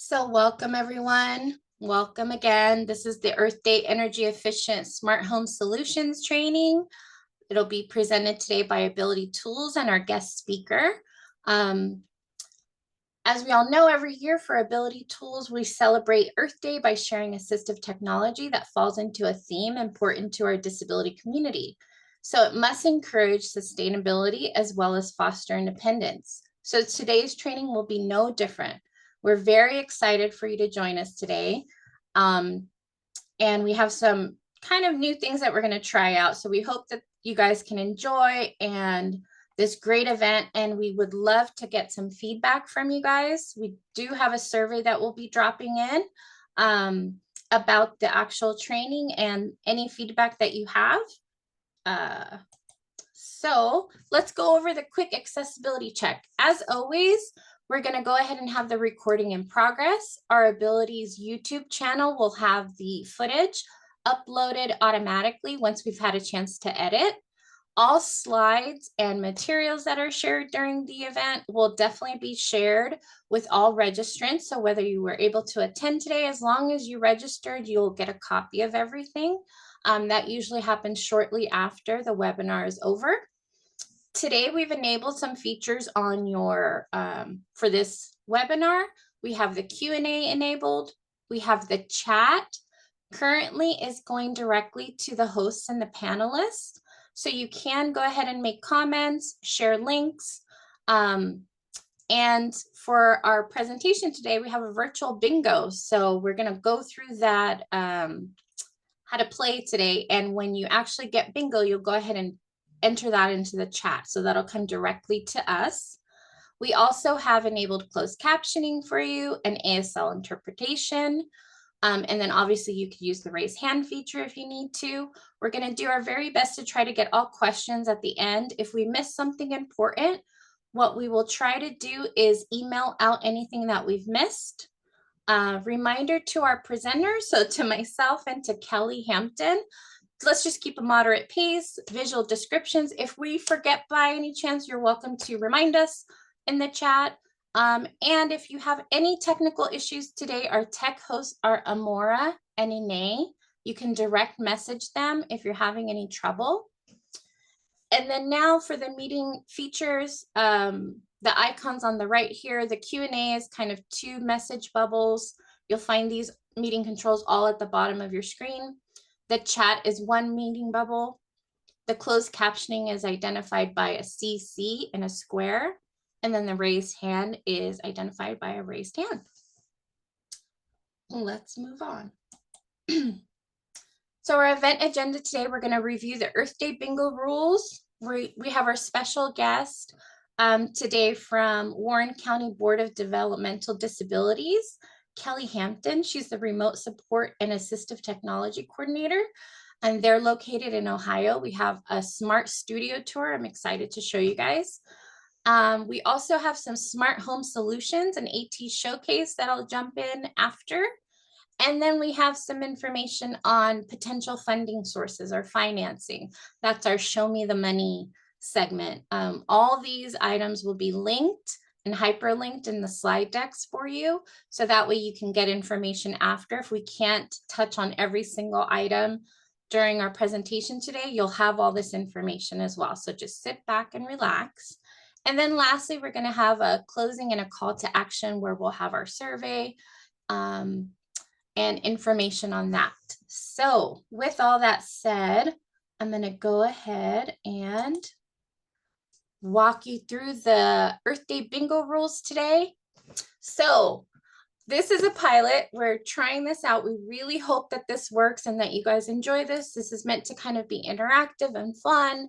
So welcome everyone. Welcome again. This is the Earth Day Energy Efficient Smart Home Solutions training. It'll be presented today by Ability Tools and our guest speaker. As we all know, every year for Ability Tools, we celebrate Earth Day by sharing assistive technology that falls into a theme important to our disability community. So it must encourage sustainability as well as foster independence. So today's training will be no different. We're very excited for you to join us today. And we have some kind of new things that we're going to try out. So we hope that you guys can enjoy this great event, and we would love to get some feedback from you guys. We do have a survey that will be dropping in about the actual training and any feedback that you have. So let's go over the quick accessibility check. As always, we're going to go ahead and have the recording in progress. Our Abilities YouTube channel will have the footage uploaded automatically once we've had a chance to edit. All slides and materials that are shared during the event will definitely be shared with all registrants. So whether you were able to attend today, as long as you registered, you'll get a copy of everything. That usually happens shortly after the webinar is over. Today, we've enabled some features on your, for this webinar. We have the Q&A enabled. We have the chat. Currently is going directly to the hosts and the panelists. So you can go ahead and make comments, share links. And for our presentation today, we have a virtual bingo. So we're going to go through that, how to play today. And when you actually get bingo, you'll go ahead and enter that into the chat. So that'll come directly to us. We also have enabled closed captioning for you and ASL interpretation. And then obviously you could use the raise hand feature if you need to. We're going to do our very best to try to get all questions at the end. If we miss something important, what we will try to do is email out anything that we've missed. Reminder to our presenters, so to myself and to Kelly Hampton, let's just keep a moderate pace, visual descriptions. If we forget by any chance, you're welcome to remind us in the chat. And if you have any technical issues today, our tech hosts are Amora and Ine. You can direct message them if you're having any trouble. And then now for the meeting features, the icons on the right here, the Q&A is kind of 2 message bubbles. You'll find these meeting controls all at the bottom of your screen. The chat is 1 meeting bubble. The closed captioning is identified by a CC and a square. And then the raised hand is identified by a raised hand. Let's move on. So our event agenda today, we're going to review the Earth Day bingo rules. We have our special guest today from Warren County Board of Developmental Disabilities, Kelly Hampton. She's the Remote Support and Assistive Technology Coordinator, and they're located in Ohio. We have a smart studio tour. I'm excited to show you guys. We also have some smart home solutions, an AT showcase that I'll jump in after. And then we have some information on potential funding sources or financing. That's our Show Me the Money segment. All these items will be linked and hyperlinked in the slide decks for you. So that way you can get information after. If we can't touch on every single item during our presentation today, you'll have all this information as well. So just sit back and relax. And then lastly, we're going to have a closing and a call to action where we'll have our survey and information on that. So with all that said, I'm going to go ahead and walk you through the Earth Day bingo rules today. So this is a pilot. We're trying this out. We really hope that this works and that you guys enjoy this. This is meant to kind of be interactive and fun,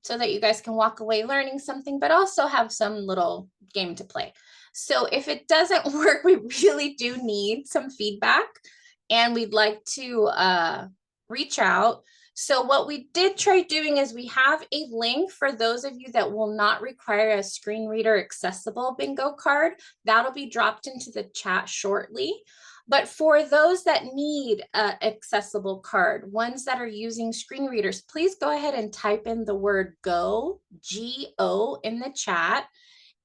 so that you guys can walk away learning something, but also have some little game to play. So if it doesn't work, we really do need some feedback, and we'd like to reach out. So what we did try doing is we have a link for those of you that will not require a screen reader accessible bingo card. That'll be dropped into the chat shortly. But for those that need an accessible card, ones that are using screen readers, please go ahead and type in the word GO, G-O, in the chat,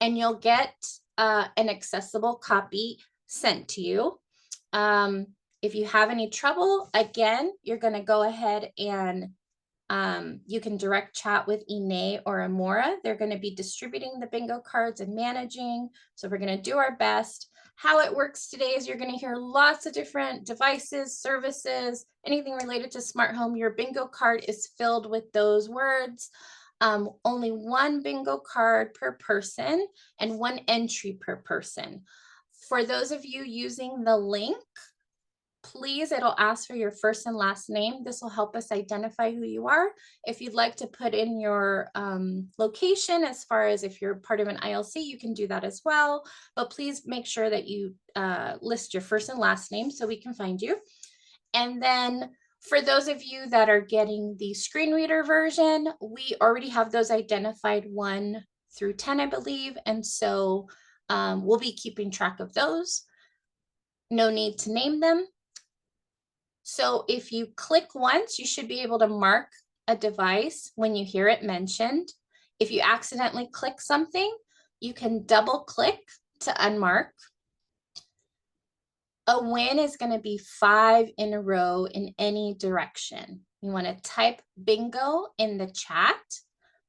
and you'll get an accessible copy sent to you. If you have any trouble, again, you're going to go ahead and you can direct chat with Ine or Amora. They're going to be distributing the bingo cards and managing. So we're going to do our best. How it works today is you're going to hear lots of different devices, services, anything related to smart home. Your bingo card is filled with those words. Only one bingo card per person and one entry per person. For those of you using the link, please, it'll ask for your first and last name. This will help us identify who you are. If you'd like to put in your location, as far as if you're part of an ILC, you can do that as well. But please make sure that you list your first and last name so we can find you. And then for those of you that are getting the screen reader version, we already have those identified 1 through 10, I believe. And so we'll be keeping track of those. No need to name them. So if you click once, you should be able to mark a device when you hear it mentioned. If you accidentally click something, you can double click to unmark. A win is going to be 5 in a row in any direction. You want to type bingo in the chat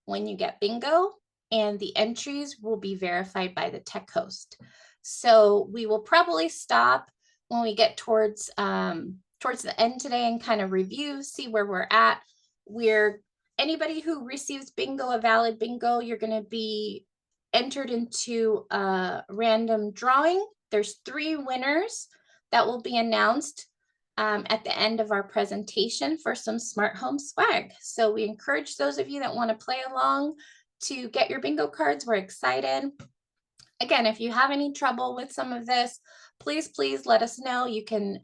when you get bingo, and the entries will be verified by the tech host. So we will probably stop when we get towards the end today and kind of review, see where we're at. Anybody who receives bingo, a valid bingo, you're going to be entered into a random drawing. There's 3 winners that will be announced at the end of our presentation for some smart home swag. So we encourage those of you that want to play along to get your bingo cards. We're excited. Again, if you have any trouble with some of this, please let us know. You can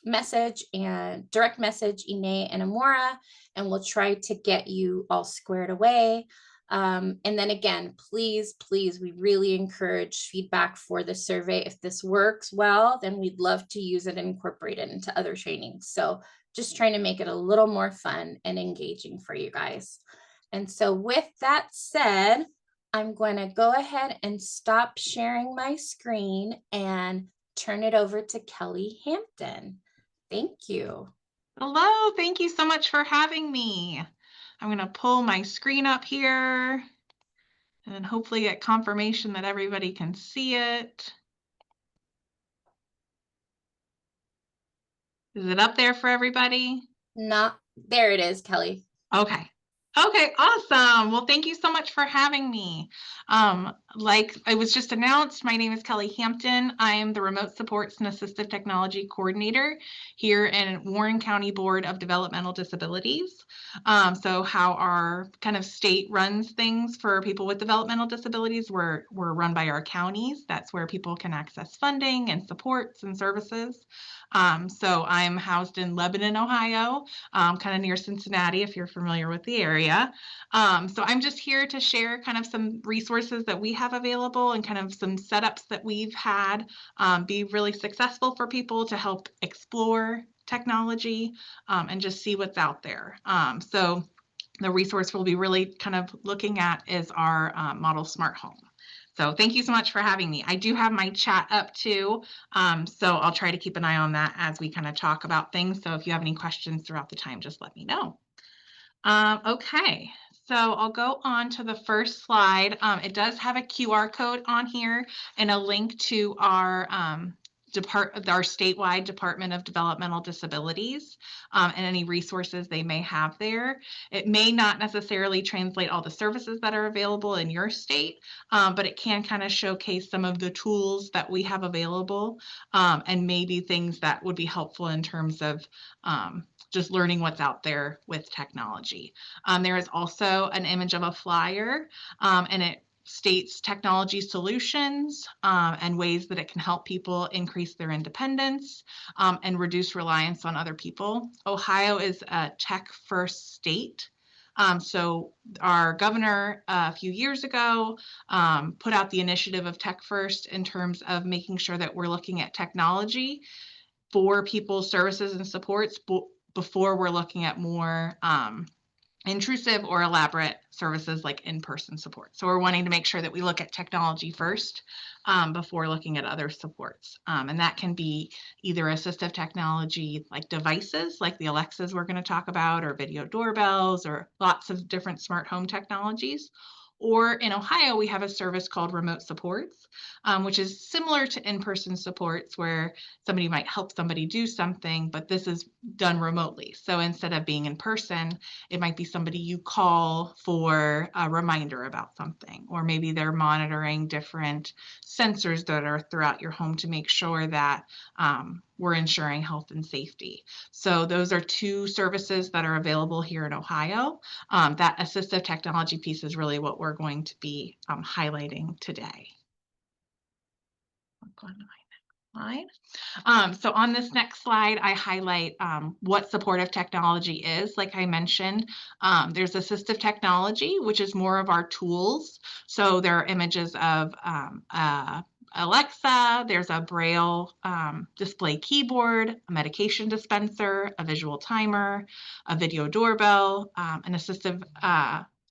message and direct message Ine and Amora, and we'll try to get you all squared away. And then again, please, we really encourage feedback for the survey. If this works well, then we'd love to use it and incorporate it into other trainings. So just trying to make it a little more fun and engaging for you guys. And so with that said, I'm going to go ahead and stop sharing my screen and turn it over to Kelly Hampton. Thank you. Hello, thank you so much for having me. I'm going to pull my screen up here and hopefully get confirmation that everybody can see it. Is it up there for everybody? Not there. It is, Kelly. Okay. Okay, awesome. Well, thank you so much for having me. Like it was just announced, my name is Kelly Hampton. I am the Remote Supports and Assistive Technology Coordinator here in Warren County Board of Developmental Disabilities. So how our kind of state runs things for people with developmental disabilities, we're run by our counties. That's where people can access funding and supports and services. So I'm housed in Lebanon, Ohio, kind of near Cincinnati, if you're familiar with the area. So I'm just here to share kind of some resources that we have available and kind of some setups that we've had be really successful for people to help explore technology and just see what's out there. So the resource we'll be really kind of looking at is our model smart home. So thank you so much for having me. I do have my chat up too, so I'll try to keep an eye on that as we kind of talk about things. So if you have any questions throughout the time, just let me know. Okay, so I'll go on to the first slide. It does have a QR code on here and a link to our statewide Department of Developmental Disabilities and any resources they may have there. It may not necessarily translate all the services that are available in your state, but it can kind of showcase some of the tools that we have available and maybe things that would be helpful in terms of just learning what's out there with technology. There is also an image of a flyer and it states technology solutions and ways that it can help people increase their independence and reduce reliance on other people. Ohio is a tech-first state. So our governor a few years ago put out the initiative of Tech First in terms of making sure that we're looking at technology for people's services and supports before we're looking at more intrusive or elaborate services like in-person support. So we're wanting to make sure that we look at technology first before looking at other supports. And that can be either assistive technology like devices like the Alexas we're going to talk about, or video doorbells, or lots of different smart home technologies. Or in Ohio, we have a service called Remote Supports, which is similar to in-person supports where somebody might help somebody do something, but this is done remotely. So instead of being in person, it might be somebody you call for a reminder about something, or maybe they're monitoring different sensors that are throughout your home to make sure that we're ensuring health and safety. So those are two services that are available here in Ohio. That assistive technology piece is really what we're going to be highlighting today. Go on to my next slide. So on this next slide, I highlight what supportive technology is. Like I mentioned, there's assistive technology, which is more of our tools. So there are images of Alexa, there's a Braille display keyboard, a medication dispenser, a visual timer, a video doorbell, an assistive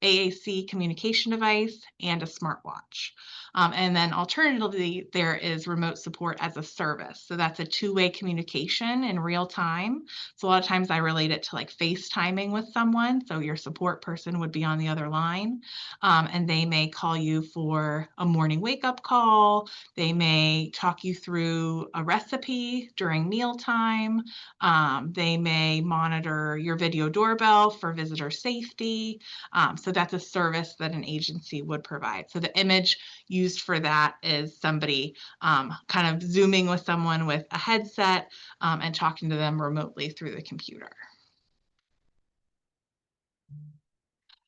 AAC communication device, and a smartwatch. And then alternatively, there is remote support as a service. So that's a two-way communication in real time. So a lot of times I relate it to like FaceTiming with someone. So your support person would be on the other line, and they may call you for a morning wake-up call. They may talk you through a recipe during mealtime. They may monitor your video doorbell for visitor safety. So that's a service that an agency would provide. So the image used for that is somebody kind of Zooming with someone with a headset and talking to them remotely through the computer.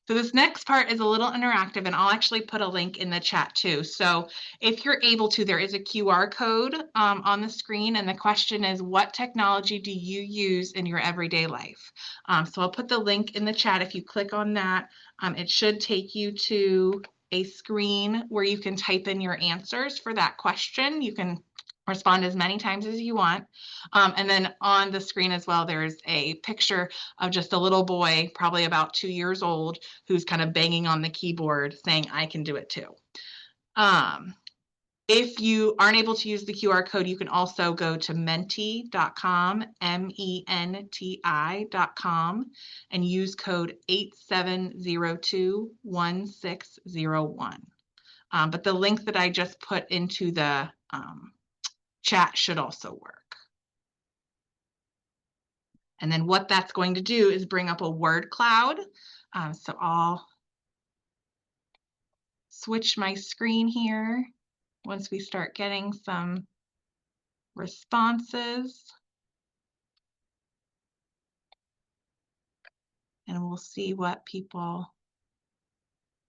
So this next part is a little interactive, and I'll actually put a link in the chat too. So if you're able to, there is a QR code on the screen, and the question is, what technology do you use in your everyday life? So I'll put the link in the chat. If you click on that, it should take you to a screen where you can type in your answers for that question. You can respond as many times as you want. And then on the screen as well, there's a picture of just a little boy, probably about 2 years old, who's kind of banging on the keyboard saying, I can do it too. If you aren't able to use the QR code, you can also go to menti.com, MENTI.com, and use code 87021601. But the link that I just put into the chat should also work. And then what that's going to do is bring up a word cloud. So I'll switch my screen here once we start getting some responses. And we'll see what people,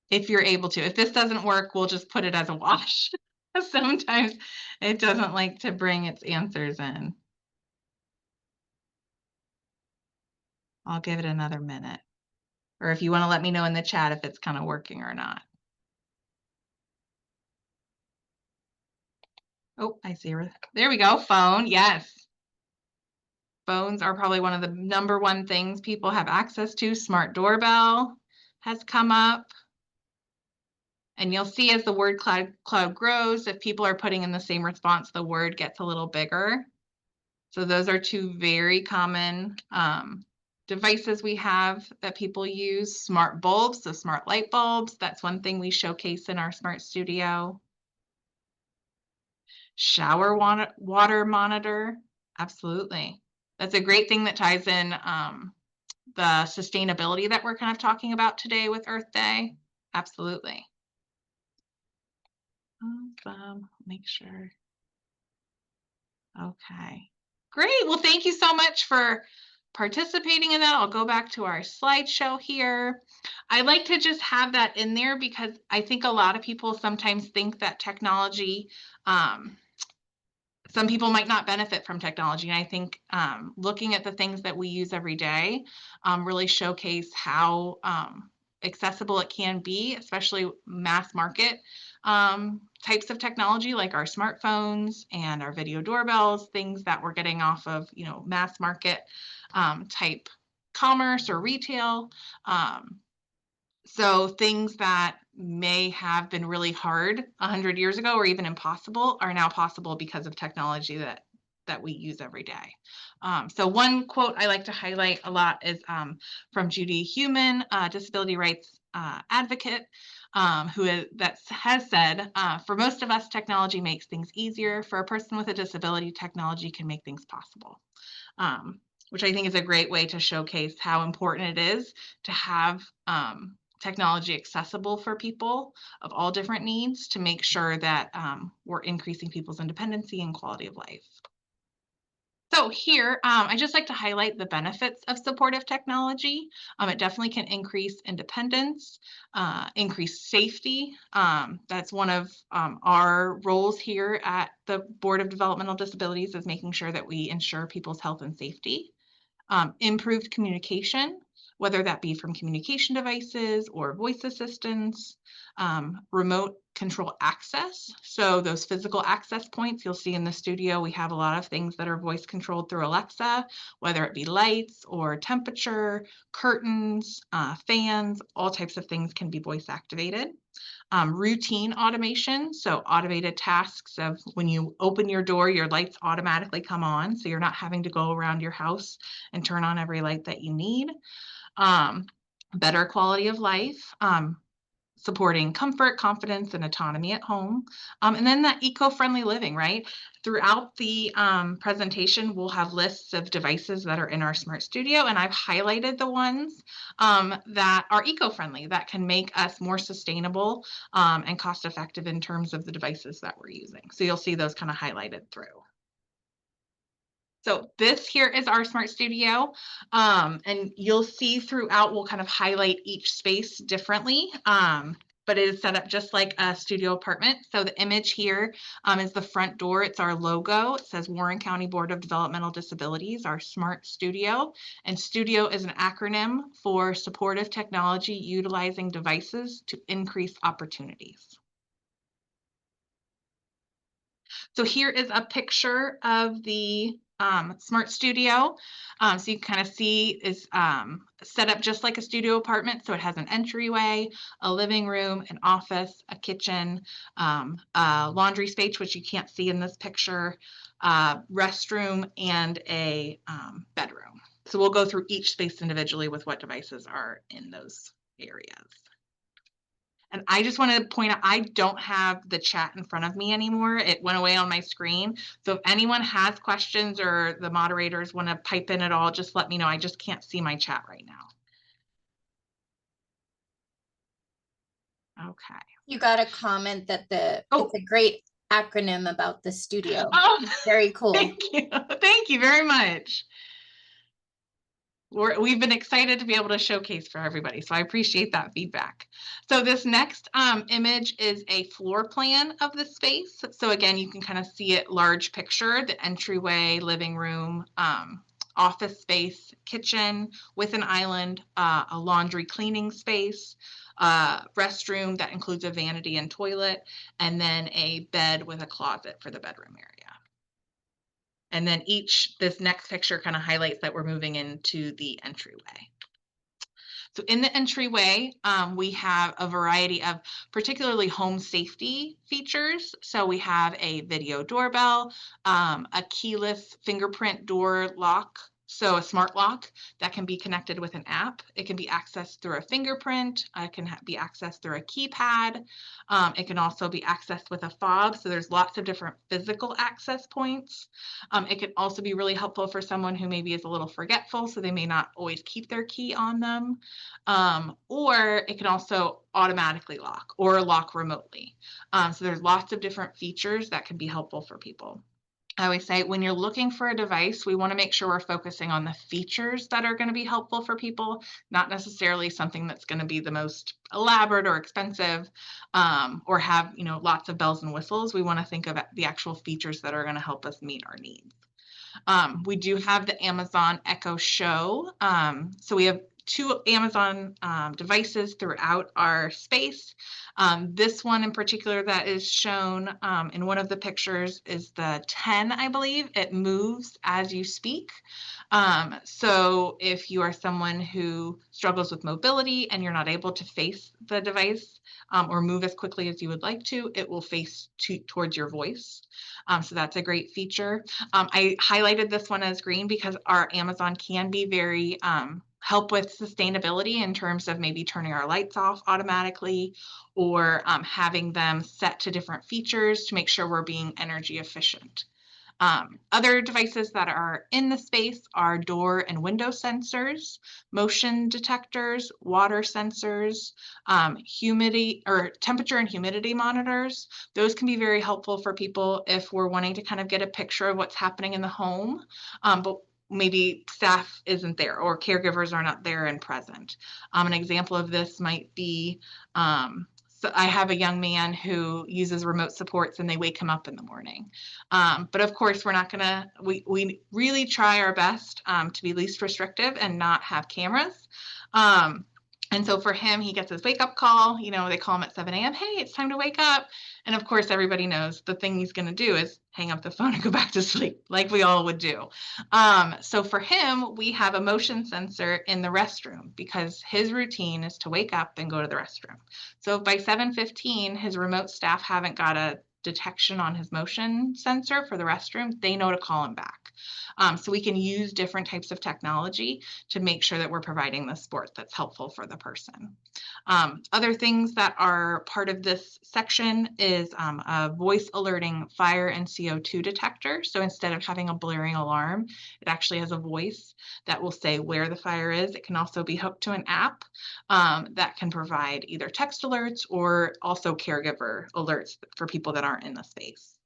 if you're able to. If this doesn't work, we'll just put it as a wash. Sometimes it doesn't like to bring its answers in. I'll give it another minute. Or if you want to let me know in the chat if it's kind of working or not. Oh, I see her. There we go. Phone. Yes. Phones are probably one of the #1 things people have access to. Smart doorbell has come up. And you'll see as the word cloud grows, if people are putting in the same response, the word gets a little bigger. So those are two very common devices we have that people use. Smart bulbs, so smart light bulbs. That's one thing we showcase in our Smart Studio. Shower water monitor. Absolutely. That's a great thing that ties in the sustainability that we're kind of talking about today with Earth Day. Absolutely. Awesome. Make sure. Okay. Great. Well, thank you so much for participating in that. I'll go back to our slideshow here. I like to just have that in there because I think a lot of people sometimes think that technology, some people might not benefit from technology. And I think looking at the things that we use every day really showcase how accessible it can be, especially mass market types of technology like our smartphones and our video doorbells, things that we're getting off of, mass market type commerce or retail. So things that may have been really hard 100 years ago or even impossible are now possible because of technology that we use every day. So one quote I like to highlight a lot is from Judy Heumann, disability rights advocate, has said, for most of us, technology makes things easier. For a person with a disability, technology can make things possible. Which I think is a great way to showcase how important it is to have technology accessible for people of all different needs to make sure that we're increasing people's independency and quality of life. So here, I just like to highlight the benefits of supportive technology. It definitely can increase independence, increase safety. That's one of our roles here at the Board of Developmental Disabilities, is making sure that we ensure people's health and safety. Improved communication, whether that be from communication devices or voice assistants, remote control access. So those physical access points you'll see in the studio, we have a lot of things that are voice controlled through Alexa, whether it be lights or temperature, curtains, fans, all types of things can be voice activated. Routine automation, so automated tasks of when you open your door, your lights automatically come on, so you're not having to go around your house and turn on every light that you need. Better quality of life, supporting comfort, confidence, and autonomy at home. And then that eco-friendly living, right? Throughout the presentation, we'll have lists of devices that are in our Smart Studio, and I've highlighted the ones that are eco-friendly, that can make us more sustainable and cost-effective in terms of the devices that we're using. So you'll see those kind of highlighted through. So this here is our Smart Studio, and you'll see throughout, we'll kind of highlight each space differently, but it is set up just like a studio apartment. So the image here is the front door. It's our logo. It says Warren County Board of Developmental Disabilities, our Smart Studio. And studio is an acronym for supportive technology utilizing devices to increase opportunities. So here is a picture of the Smart Studio. So you kind of see is set up just like a studio apartment. So it has an entryway, a living room, an office, a kitchen, a laundry space, which you can't see in this picture, restroom, and a bedroom. So we'll go through each space individually with what devices are in those areas. And I just want to point out, I don't have the chat in front of me anymore. It went away on my screen. So if anyone has questions or the moderators want to pipe in at all, just let me know. I just can't see my chat right now. Okay. You got a comment that it's a great acronym about the studio. Oh, very cool. Thank you. Thank you very much. We've been excited to be able to showcase for everybody, so I appreciate that feedback. So this next image is a floor plan of the space. So again, you can kind of see it large picture, the entryway, living room, office space, kitchen with an island, a laundry cleaning space, restroom that includes a vanity and toilet, and then a bed with a closet for the bedroom area. And then this next picture kind of highlights that we're moving into the entryway. So in the entryway, we have a variety of particularly home safety features. So we have a video doorbell, a keyless fingerprint door lock. So a smart lock that can be connected with an app. It can be accessed through a fingerprint. It can be accessed through a keypad. It can also be accessed with a fob. So there's lots of different physical access points. It can also be really helpful for someone who maybe is a little forgetful, so they may not always keep their key on them. Or it can also automatically lock or lock remotely. So there's lots of different features that can be helpful for people. I always say when you're looking for a device, we want to make sure we're focusing on the features that are going to be helpful for people, not necessarily something that's going to be the most elaborate or expensive, or have, lots of bells and whistles. We want to think of the actual features that are going to help us meet our needs. We do have the Amazon Echo Show. So we have two Amazon devices throughout our space. This one in particular that is shown in one of the pictures is the 10, I believe. It moves as you speak. So if you are someone who struggles with mobility and you're not able to face the device or move as quickly as you would like to, it will face towards your voice. So that's a great feature. I highlighted this one as green because our Amazon can be very help with sustainability in terms of maybe turning our lights off automatically or having them set to different features to make sure we're being energy efficient. Other devices that are in the space are door and window sensors, motion detectors, water sensors, humidity or temperature and humidity monitors. Those can be very helpful for people if we're wanting to kind of get a picture of what's happening in the home, but maybe staff isn't there or caregivers are not there and present. An example of this might be so I have a young man who uses remote supports and they wake him up in the morning. But of course, we're not gonna, we really try our best to be least restrictive and not have cameras. And so for him, he gets his wake up call, you know, they call him at 7 a.m. Hey, it's time to wake up. And of course, everybody knows the thing he's going to do is hang up the phone and go back to sleep like we all would do. So for him, we have a motion sensor in the restroom because his routine is to wake up and go to the restroom. So if by 7:15, his remote staff haven't got a detection on his motion sensor for the restroom, they know to call him back. So we can use different types of technology to make sure that we're providing the support that's helpful for the person. Other things that are part of this section is a voice alerting fire and CO2 detector. So instead of having a blaring alarm, it actually has a voice that will say where the fire is. It can also be hooked to an app that can provide either text alerts or also caregiver alerts for people that aren't in the space.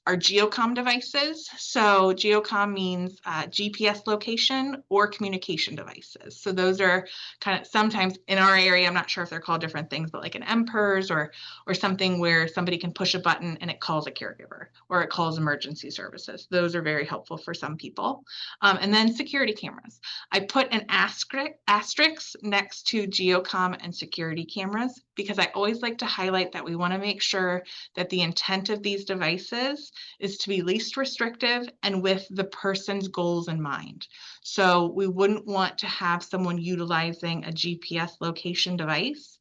Our geocom devices. So geocom means GPS location or communication devices. So those are kind of sometimes in our area, I'm not sure if they're called different things, but like an MPERS or something where somebody can push a button and it calls a caregiver or it calls emergency services. Those are very helpful for some people. And then security cameras. I put an asterisk next to geocom and security cameras because I always like to highlight that we want to make sure that the intent of these devices is to be least restrictive and with the person's goals in mind. So we wouldn't want to have someone utilizing a GPS location device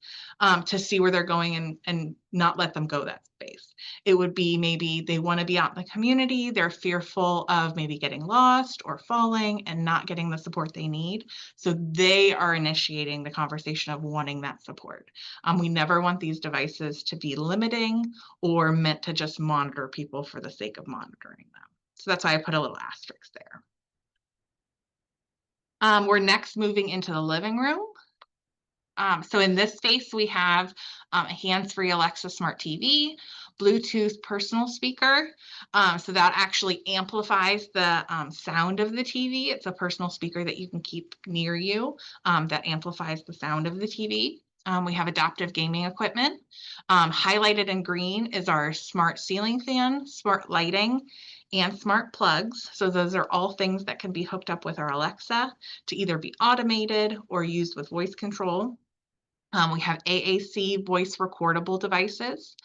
to see where they're going and not let them go that space. It would be maybe they want to be out in the community, they're fearful of maybe getting lost or falling and not getting the support they need. So they are initiating the conversation of wanting that support. We never want these devices to be limiting or meant to just monitor people for the sake of monitoring them. So that's why I put a little asterisk there. We're next moving into the living room. So in this space, we have a hands-free Alexa Smart TV, Bluetooth personal speaker. So that actually amplifies the sound of the TV. It's a personal speaker that you can keep near you that amplifies the sound of the TV. We have adaptive gaming equipment. Highlighted in green is our smart ceiling fan, smart lighting, and smart plugs. So those are all things that can be hooked up with our Alexa to either be automated or used with voice control. We have AAC voice recordable devices,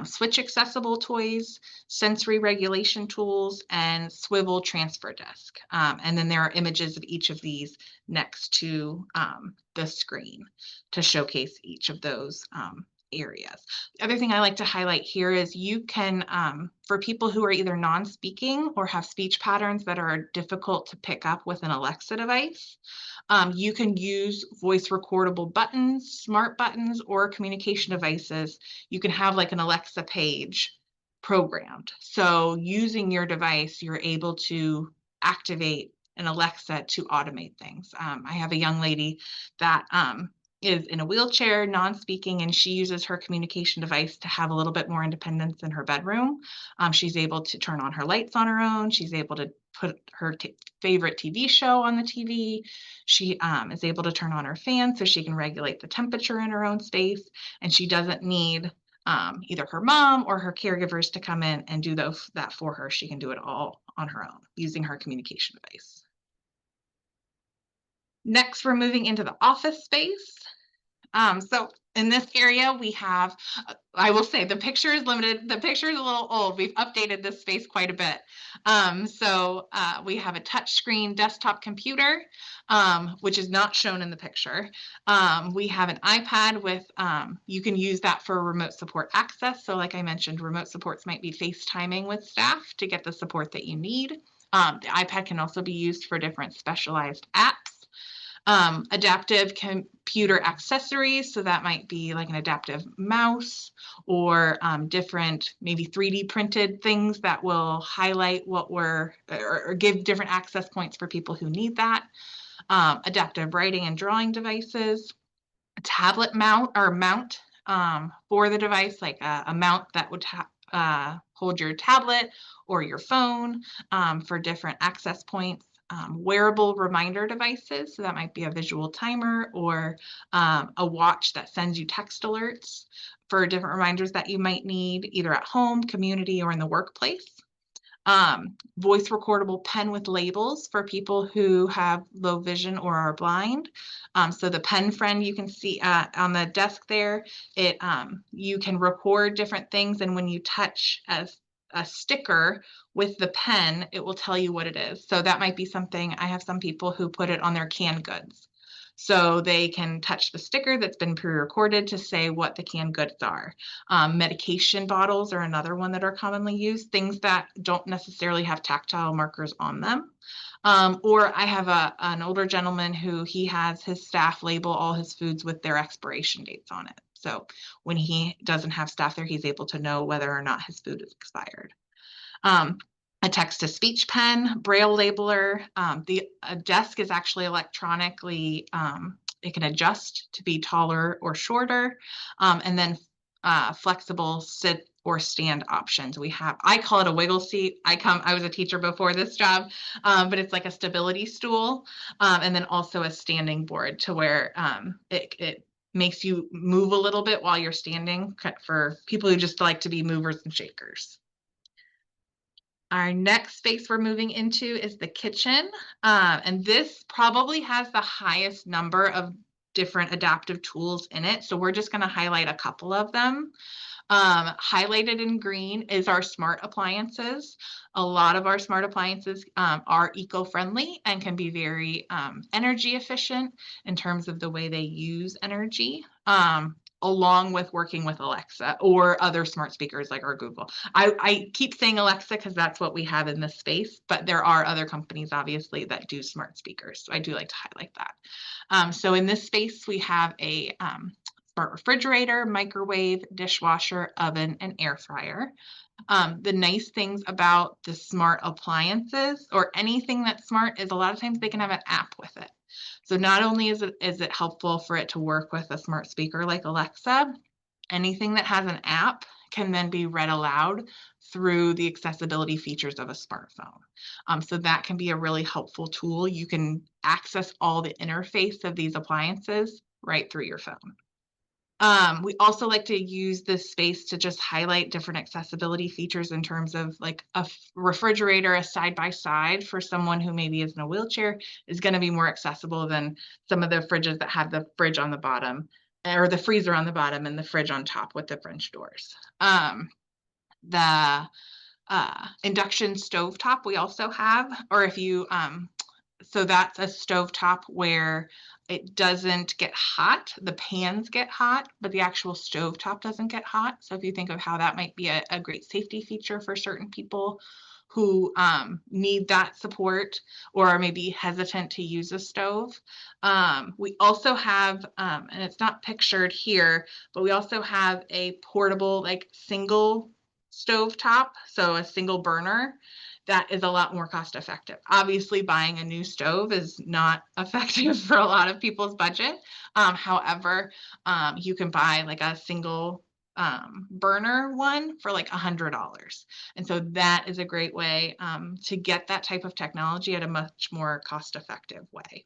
switch accessible toys, sensory regulation tools, and swivel transfer desk. And then there are images of each of these next to the screen to showcase each of those areas. The other thing I like to highlight here is you can, for people who are either non-speaking or have speech patterns that are difficult to pick up with an Alexa device, you can use voice recordable buttons, smart buttons, or communication devices. You can have like an Alexa page programmed. So using your device, you're able to activate an Alexa to automate things. I have a young lady that is in a wheelchair, non-speaking, and she uses her communication device to have a little bit more independence in her bedroom. She's able to turn on her lights on her own. She's able to put her favorite TV show on the TV. She is able to turn on her fan so she can regulate the temperature in her own space, and she doesn't need either her mom or her caregivers to come in and do that for her. She can do it all on her own using her communication device. Next, we're moving into the office space. So in this area, we have, I will say the picture is limited. The picture is a little old. We've updated this space quite a bit. We have a touchscreen desktop computer, which is not shown in the picture. We have an iPad with, you can use that for remote support access. So like I mentioned, remote supports might be FaceTiming with staff to get the support that you need. The iPad can also be used for different specialized apps. Adaptive computer accessories. So that might be like an adaptive mouse or different maybe 3D printed things that will highlight what or give different access points for people who need that. Adaptive writing and drawing devices, a tablet mount for the device, like a mount that would hold your tablet or your phone for different access points. Wearable reminder devices. So that might be a visual timer or a watch that sends you text alerts for different reminders that you might need either at home, community, or in the workplace. Voice recordable pen with labels for people who have low vision or are blind. So the pen friend you can see on the desk there, you can record different things, and when you touch a sticker with the pen, it will tell you what it is. So that might be something, I have some people who put it on their canned goods. So they can touch the sticker that's been pre-recorded to say what the canned goods are. Medication bottles are another one that are commonly used, things that don't necessarily have tactile markers on them. Or I have an older gentleman who he has his staff label all his foods with their expiration dates on it. So when he doesn't have staff there, he's able to know whether or not his food is expired. A text-to-speech pen, braille labeler. The desk is actually electronically, it can adjust to be taller or shorter, and then flexible sit or stand options. I call it a wiggle seat. I was a teacher before this job, but it's like a stability stool, and then also a standing board to where it makes you move a little bit while you're standing for people who just like to be movers and shakers. Our next space we're moving into is the kitchen. And this probably has the highest number of different adaptive tools in it. So we're just going to highlight a couple of them. Highlighted in green is our smart appliances. A lot of our smart appliances are eco-friendly and can be very energy efficient in terms of the way they use energy. Along with working with Alexa or other smart speakers like our Google. I keep saying Alexa because that's what we have in this space, but there are other companies obviously that do smart speakers. So I do like to highlight that. So in this space, we have a smart refrigerator, microwave, dishwasher, oven, and air fryer. The nice things about the smart appliances or anything that's smart is a lot of times they can have an app with it. So not only is it helpful for it to work with a smart speaker like Alexa, anything that has an app can then be read aloud through the accessibility features of a smartphone. So that can be a really helpful tool. You can access all the interface of these appliances right through your phone. We also like to use this space to just highlight different accessibility features in terms of like a refrigerator, a side-by-side for someone who maybe is in a wheelchair is going to be more accessible than some of the fridges that have the fridge on the bottom or the freezer on the bottom and the fridge on top with the French doors. The induction stovetop we also have, or if you, so that's a stovetop where it doesn't get hot. The pans get hot, but the actual stovetop doesn't get hot. So if you think of how that might be a great safety feature for certain people who need that support or are maybe hesitant to use a stove. We also have, and it's not pictured here, but we also have a portable, like single stovetop, so a single burner that is a lot more cost effective. Obviously, buying a new stove is not effective for a lot of people's budget. However, you can buy like a single burner one for like $100. And so that is a great way to get that type of technology at a much more cost effective way.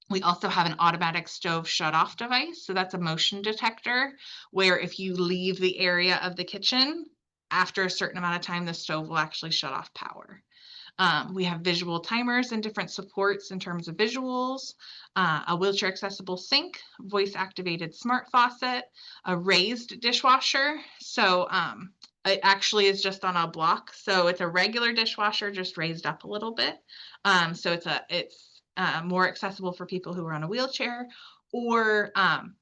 We also have an automatic stove shut-off device. So that's a motion detector where if you leave the area of the kitchen, after a certain amount of time, the stove will actually shut off power. We have visual timers and different supports in terms of visuals, a wheelchair accessible sink, voice activated smart faucet, a raised dishwasher. So it actually is just on a block. So it's a regular dishwasher, just raised up a little bit. So it's more accessible for people who are on a wheelchair or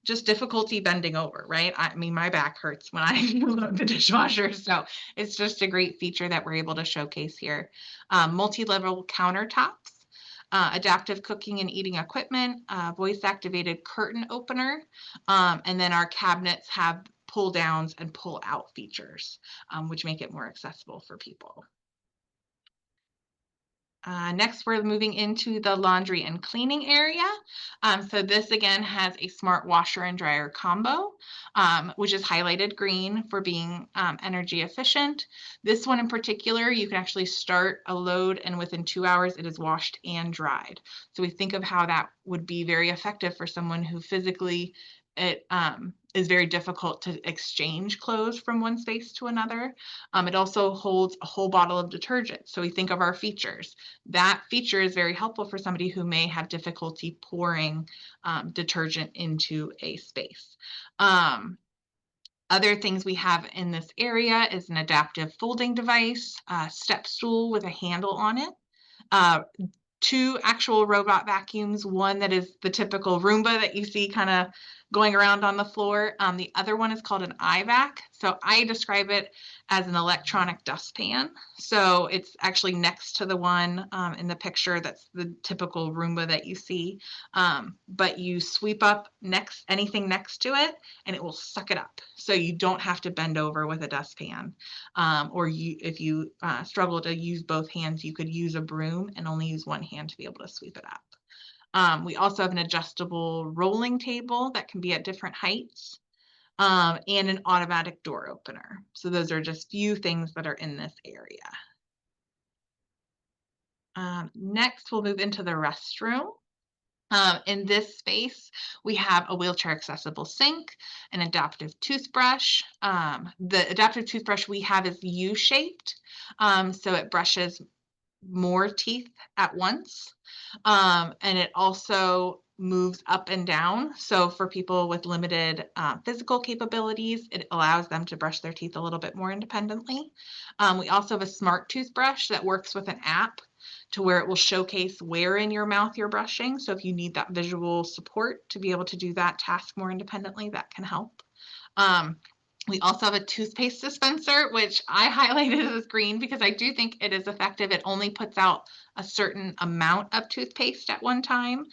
just difficulty bending over, right? I mean, my back hurts when I load the dishwasher. So it's just a great feature that we're able to showcase here. Multi-level countertops, adaptive cooking and eating equipment, voice-activated curtain opener, and then our cabinets have pull downs and pull out features, which make it more accessible for people. Next, we're moving into the laundry and cleaning area. So this again has a smart washer and dryer combo, which is highlighted green for being energy efficient. This one in particular, you can actually start a load and within 2 hours it is washed and dried. So we think of how that would be very effective for someone who physically it is very difficult to exchange clothes from one space to another. It also holds a whole bottle of detergent. So we think of our features. That feature is very helpful for somebody who may have difficulty pouring detergent into a space. Other things we have in this area is an adaptive folding device, a step stool with a handle on it, 2 actual robot vacuums, one that is the typical Roomba that you see kind of going around on the floor. The other one is called an iVac. So I describe it as an electronic dustpan. So it's actually next to the one in the picture that's the typical Roomba that you see. But you sweep up anything next to it and it will suck it up. So you don't have to bend over with a dustpan. If you struggle to use both hands, you could use a broom and only use one hand to be able to sweep it up. We also have an adjustable rolling table that can be at different heights, and an automatic door opener. So those are just few things that are in this area. Next, we'll move into the restroom. In this space, we have a wheelchair accessible sink, an adaptive toothbrush. The adaptive toothbrush we have is U-shaped, so it brushes more teeth at once. And it also moves up and down. So for people with limited physical capabilities, it allows them to brush their teeth a little bit more independently. We also have a smart toothbrush that works with an app to where it will showcase where in your mouth you're brushing. So if you need that visual support to be able to do that task more independently, that can help. We also have a toothpaste dispenser, which I highlighted as green because I do think it is effective. It only puts out a certain amount of toothpaste at one time.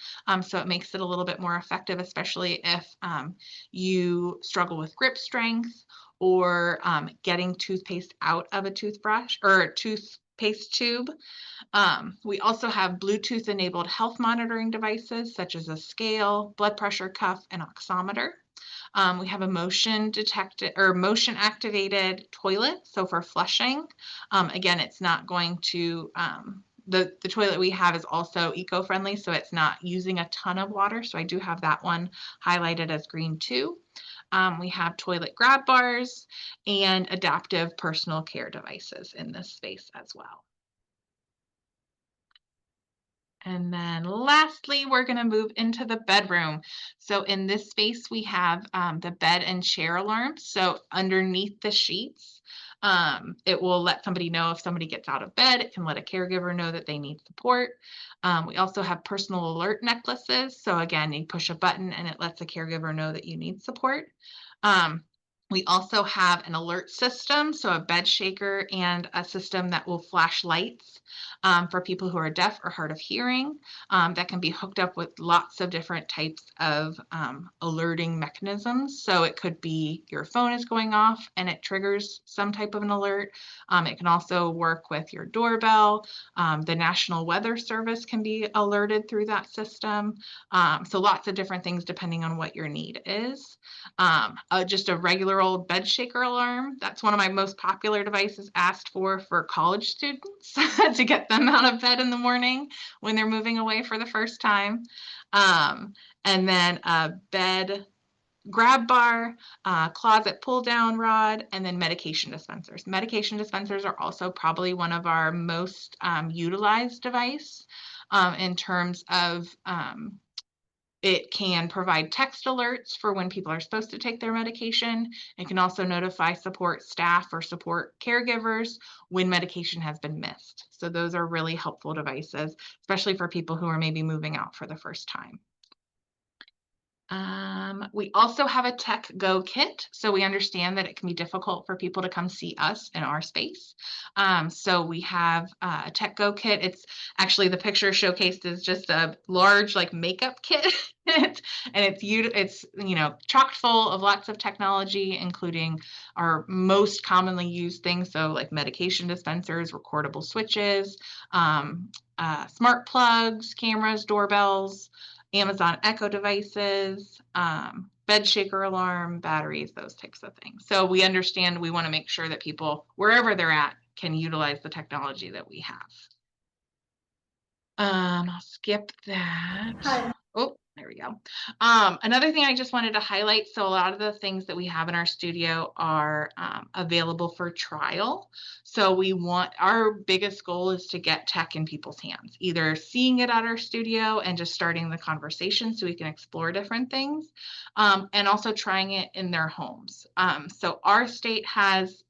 So it makes it a little bit more effective, especially if you struggle with grip strength or getting toothpaste out of a toothbrush or a toothpaste tube. We also have Bluetooth enabled health monitoring devices such as a scale, blood pressure cuff, and oximeter. We have a motion activated toilet. So for flushing, again, it's not going to, the toilet we have is also eco-friendly, so it's not using a ton of water. So I do have that one highlighted as green too. We have toilet grab bars and adaptive personal care devices in this space as well. And then lastly, we're going to move into the bedroom. So in this space, we have the bed and chair alarms. So underneath the sheets, it will let somebody know if somebody gets out of bed. It can let a caregiver know that they need support. We also have personal alert necklaces. So again, you push a button and it lets a caregiver know that you need support. We also have an alert system, so a bed shaker and a system that will flash lights for people who are deaf or hard of hearing that can be hooked up with lots of different types of alerting mechanisms. So it could be your phone is going off and it triggers some type of an alert. It can also work with your doorbell. The National Weather Service can be alerted through that system. So lots of different things depending on what your need is. Just a regular old bed shaker alarm. That's one of my most popular devices asked for college students to get them out of bed in the morning when they're moving away for the first time. And then a bed grab bar, closet pull down rod, and then medication dispensers. Medication dispensers are also probably one of our most utilized device in terms of it can provide text alerts for when people are supposed to take their medication. It can also notify support staff or support caregivers when medication has been missed. So those are really helpful devices, especially for people who are maybe moving out for the first time. We also have a Tech Go kit. So we understand that it can be difficult for people to come see us in our space. So we have a Tech Go kit. It's actually, the picture showcased is just a large like makeup kit. And it's chock full of lots of technology, including our most commonly used things. So like medication dispensers, recordable switches, smart plugs, cameras, doorbells, Amazon Echo devices, bed shaker alarm, batteries, those types of things. So we understand we want to make sure that people, wherever they're at, can utilize the technology that we have. I'll skip that. Hi. Oh, there we go. Another thing I just wanted to highlight, so a lot of the things that we have in our studio are available for trial. So our biggest goal is to get tech in people's hands, either seeing it at our studio and just starting the conversation so we can explore different things, and also trying it in their homes. So our state has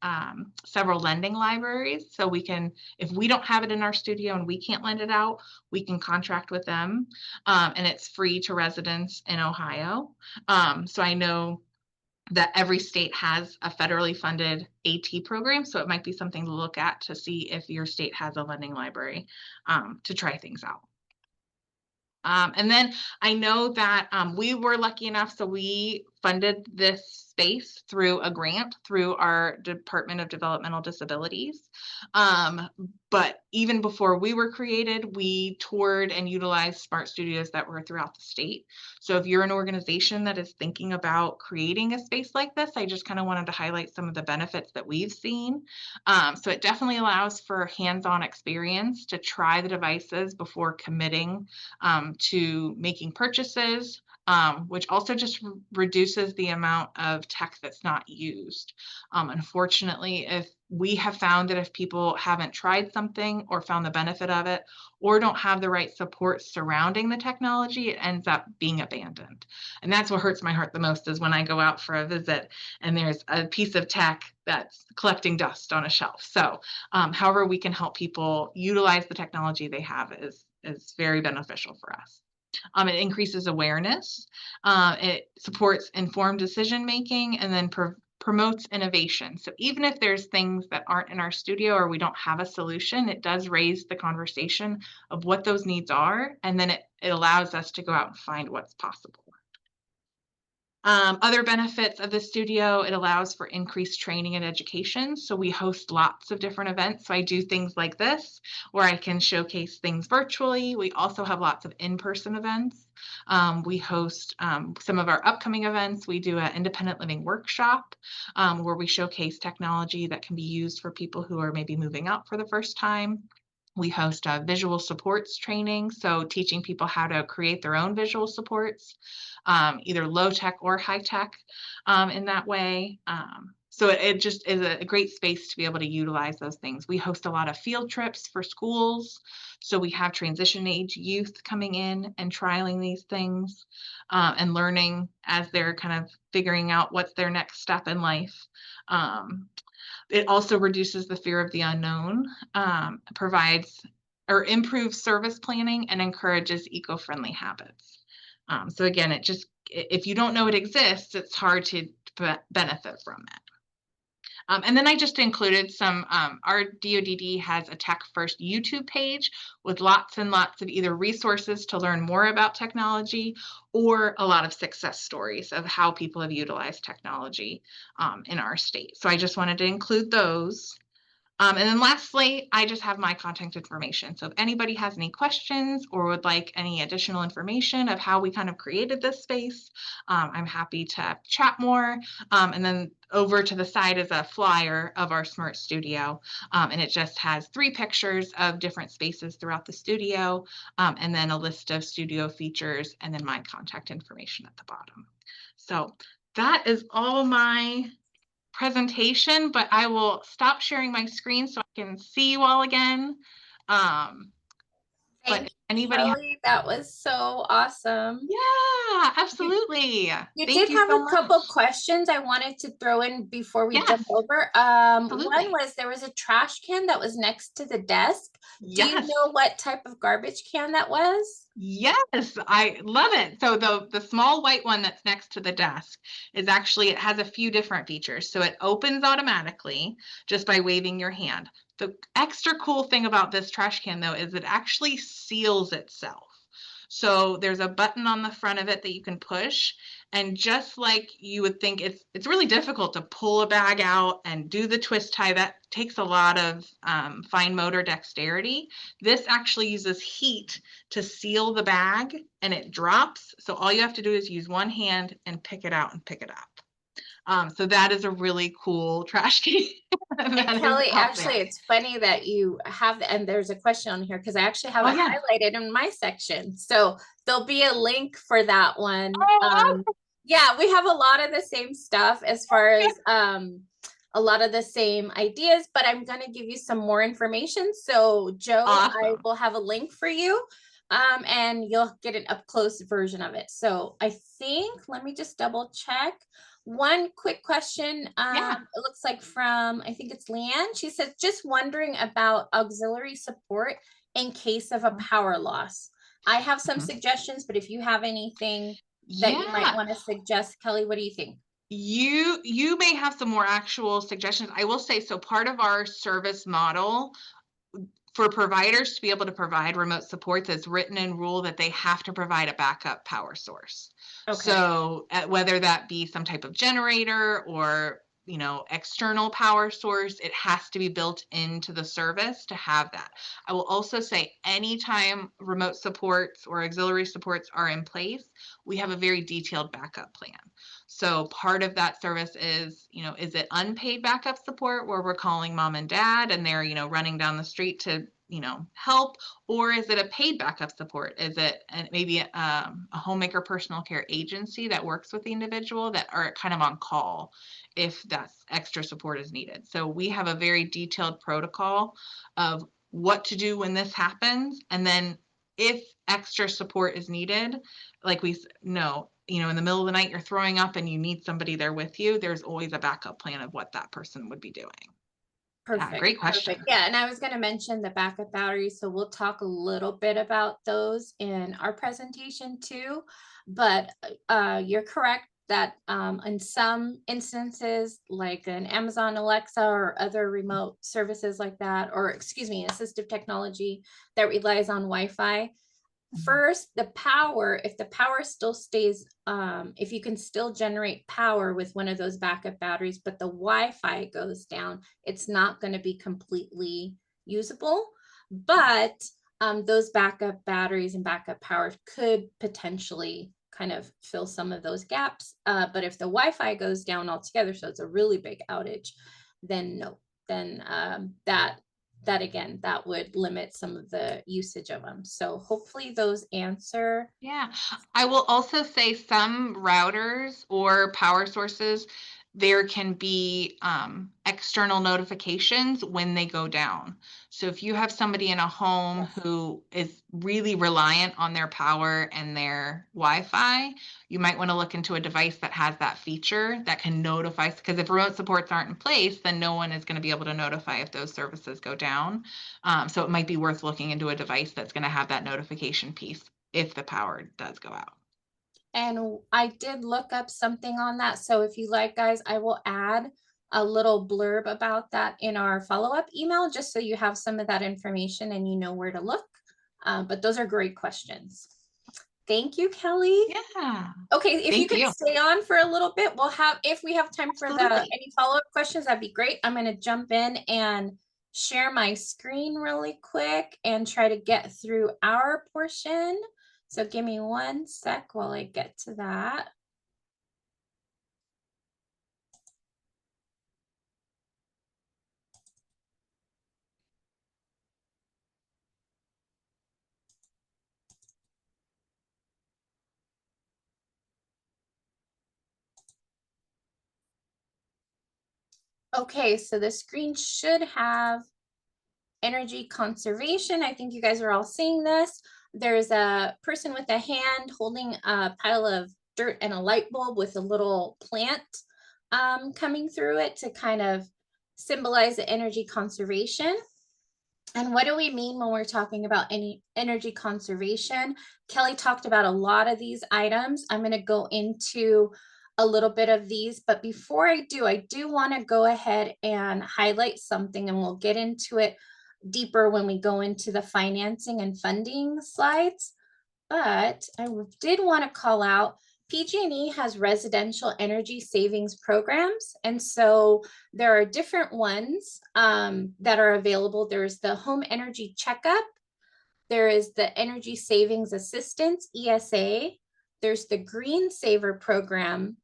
several lending libraries, so we can, if we don't have it in our studio and we can't lend it out, we can contract with them, and it's free to residents in Ohio. So I know that every state has a federally funded AT program, so it might be something to look at to see if your state has a lending library to try things out. And then I know that we were lucky enough, so we funded this space through a grant through our Department of Developmental Disabilities. But even before we were created, we toured and utilized smart studios that were throughout the state. So if you're an organization that is thinking about creating a space like this, I just kind of wanted to highlight some of the benefits that we've seen. So it definitely allows for hands-on experience to try the devices before committing to making purchases, which also just reduces the amount of tech that's not used. Unfortunately, if we have found that if people haven't tried something or found the benefit of it, or don't have the right support surrounding the technology, it ends up being abandoned. And that's what hurts my heart the most, is when I go out for a visit and there's a piece of tech that's collecting dust on a shelf. So however we can help people utilize the technology they have is very beneficial for us. It increases awareness, it supports informed decision making, and then promotes innovation. So even if there's things that aren't in our studio or we don't have a solution, it does raise the conversation of what those needs are, and then it allows us to go out and find what's possible. Other benefits of the studio, it allows for increased training and education. So we host lots of different events. So I do things like this, where I can showcase things virtually. We also have lots of in-person events. We host some of our upcoming events. We do an independent living workshop where we showcase technology that can be used for people who are maybe moving out for the first time. We host a visual supports training, so teaching people how to create their own visual supports, either low tech or high tech in that way. So it just is a great space to be able to utilize those things. We host a lot of field trips for schools. So we have transition age youth coming in and trialing these things and learning as they're kind of figuring out what's their next step in life. It also reduces the fear of the unknown, provides or improves service planning, and encourages eco-friendly habits. So again, if you don't know it exists, it's hard to benefit from it. And then I just included some, our DODD has a Tech First YouTube page with lots and lots of either resources to learn more about technology or a lot of success stories of how people have utilized technology in our state. So I just wanted to include those. And then lastly, I just have my contact information. So if anybody has any questions or would like any additional information of how we kind of created this space, I'm happy to chat more. And then over to the side is a flyer of our smart studio. And it just has 3 pictures of different spaces throughout the studio, and then a list of studio features, and then my contact information at the bottom. So that is all my presentation, but I will stop sharing my screen so I can see you all again. But Thank if you, anybody has, Kelly. That was so awesome. yeah, You absolutely. you Thank did you have so a couple much. questions I wanted to throw in before we Yes, jump over. One absolutely. was there was a trash can that was next to the desk. Do you Yes. know what type of garbage can that was? Yes, I love it. So the small white one that's next to the desk is actually, it has a few different features. So it opens automatically just by waving your hand. The extra cool thing about this trash can though is it actually seals itself. So there's a button on the front of it that you can push, and just like you would think, it's really difficult to pull a bag out and do the twist tie. That takes a lot of fine motor dexterity. This actually uses heat to seal the bag, and it drops. So all you have to do is use one hand and pick it out and pick it up. So that is a really cool trash can And that is Kelly, out actually, there. it's funny that you have, and there's a question on here because I actually have Oh it yeah. highlighted in my section. So there'll be a link for that one. Oh, Yeah, we have a lot of the same stuff as far okay. as a lot of the same ideas, but I'm going to give you some more information. So, Joe, I Awesome. will have a link for you. And you'll get an up close version of it. So I think, let me just double check. One quick question. Yeah. It looks like from, I think it's Leanne. She says, just wondering about auxiliary support in case of a power loss. I have some Mhm. suggestions, but if you have anything that you might Yeah. want to suggest, Kelly, what do you think? You may have some more actual suggestions. I will say, so part of our service model for providers to be able to provide remote supports is written in rule that they have to provide a backup power source. Okay. So whether that be some type of generator or external power source, it has to be built into the service to have that. I will also say anytime remote supports or auxiliary supports are in place, we have a very detailed backup plan. So part of that service is it unpaid backup support where we're calling mom and dad and they're, running down the street to, help, or is it a paid backup support? Is it maybe a homemaker personal care agency that works with the individual that are kind of on call if that extra support is needed? So we have a very detailed protocol of what to do when this happens, and then if extra support is needed, like we know, in the middle of the night you're throwing up and you need somebody there with you, there's always a backup plan of what that person would be doing. Yeah, Perfect. great question. Perfect. Yeah. And I was going to mention the backup batteries. So we'll talk a little bit about those in our presentation too. But you're correct that in some instances, like an Amazon Alexa or other remote services like that, or excuse me, assistive technology that relies on Wi-Fi, first, the power, if the power still stays, if you can still generate power with one of those backup batteries, but the Wi-Fi goes down, it's not going to be completely usable. But those backup batteries and backup power could potentially kind of fill some of those gaps. But if the Wi-Fi goes down altogether, so it's a really big outage, then no, then that again, that would limit some of the usage of them. So hopefully those answer. Yeah. I will also say some routers or power sources, there can be external notifications when they go down. So if you have somebody in a home Yes. who is really reliant on their power and their Wi-Fi, you might want to look into a device that has that feature that can notify, because if remote supports aren't in place, then no one is going to be able to notify if those services go down. So it might be worth looking into a device that's going to have that notification piece if the power does go out. And I did look up something on that. So if you like, guys, I will add a little blurb about that in our follow-up email, just so you have some of that information and you know where to look. But those are great questions. Thank you, Kelly. Yeah. Okay, if you Thank could you. stay on for a little bit, we'll have, if we have time for the Absolutely. any follow-up questions, that'd be great. I'm gonna jump in and share my screen really quick and try to get through our portion. So give me one sec while I get to that. Okay, so the screen should have energy conservation. I think you guys are all seeing this. There's a person with a hand holding a pile of dirt and a light bulb with a little plant coming through it to kind of symbolize the energy conservation. And what do we mean when we're talking about any energy conservation? Kelly talked about a lot of these items. I'm going to go into a little bit of these, but before I do want to go ahead and highlight something, and we'll get into it deeper when we go into the financing and funding slides. But I did want to call out PG&E has residential energy savings programs. And so there are different ones that are available. There's the Home Energy Checkup. There is the Energy Savings Assistance, ESA. There's the Green Saver Program,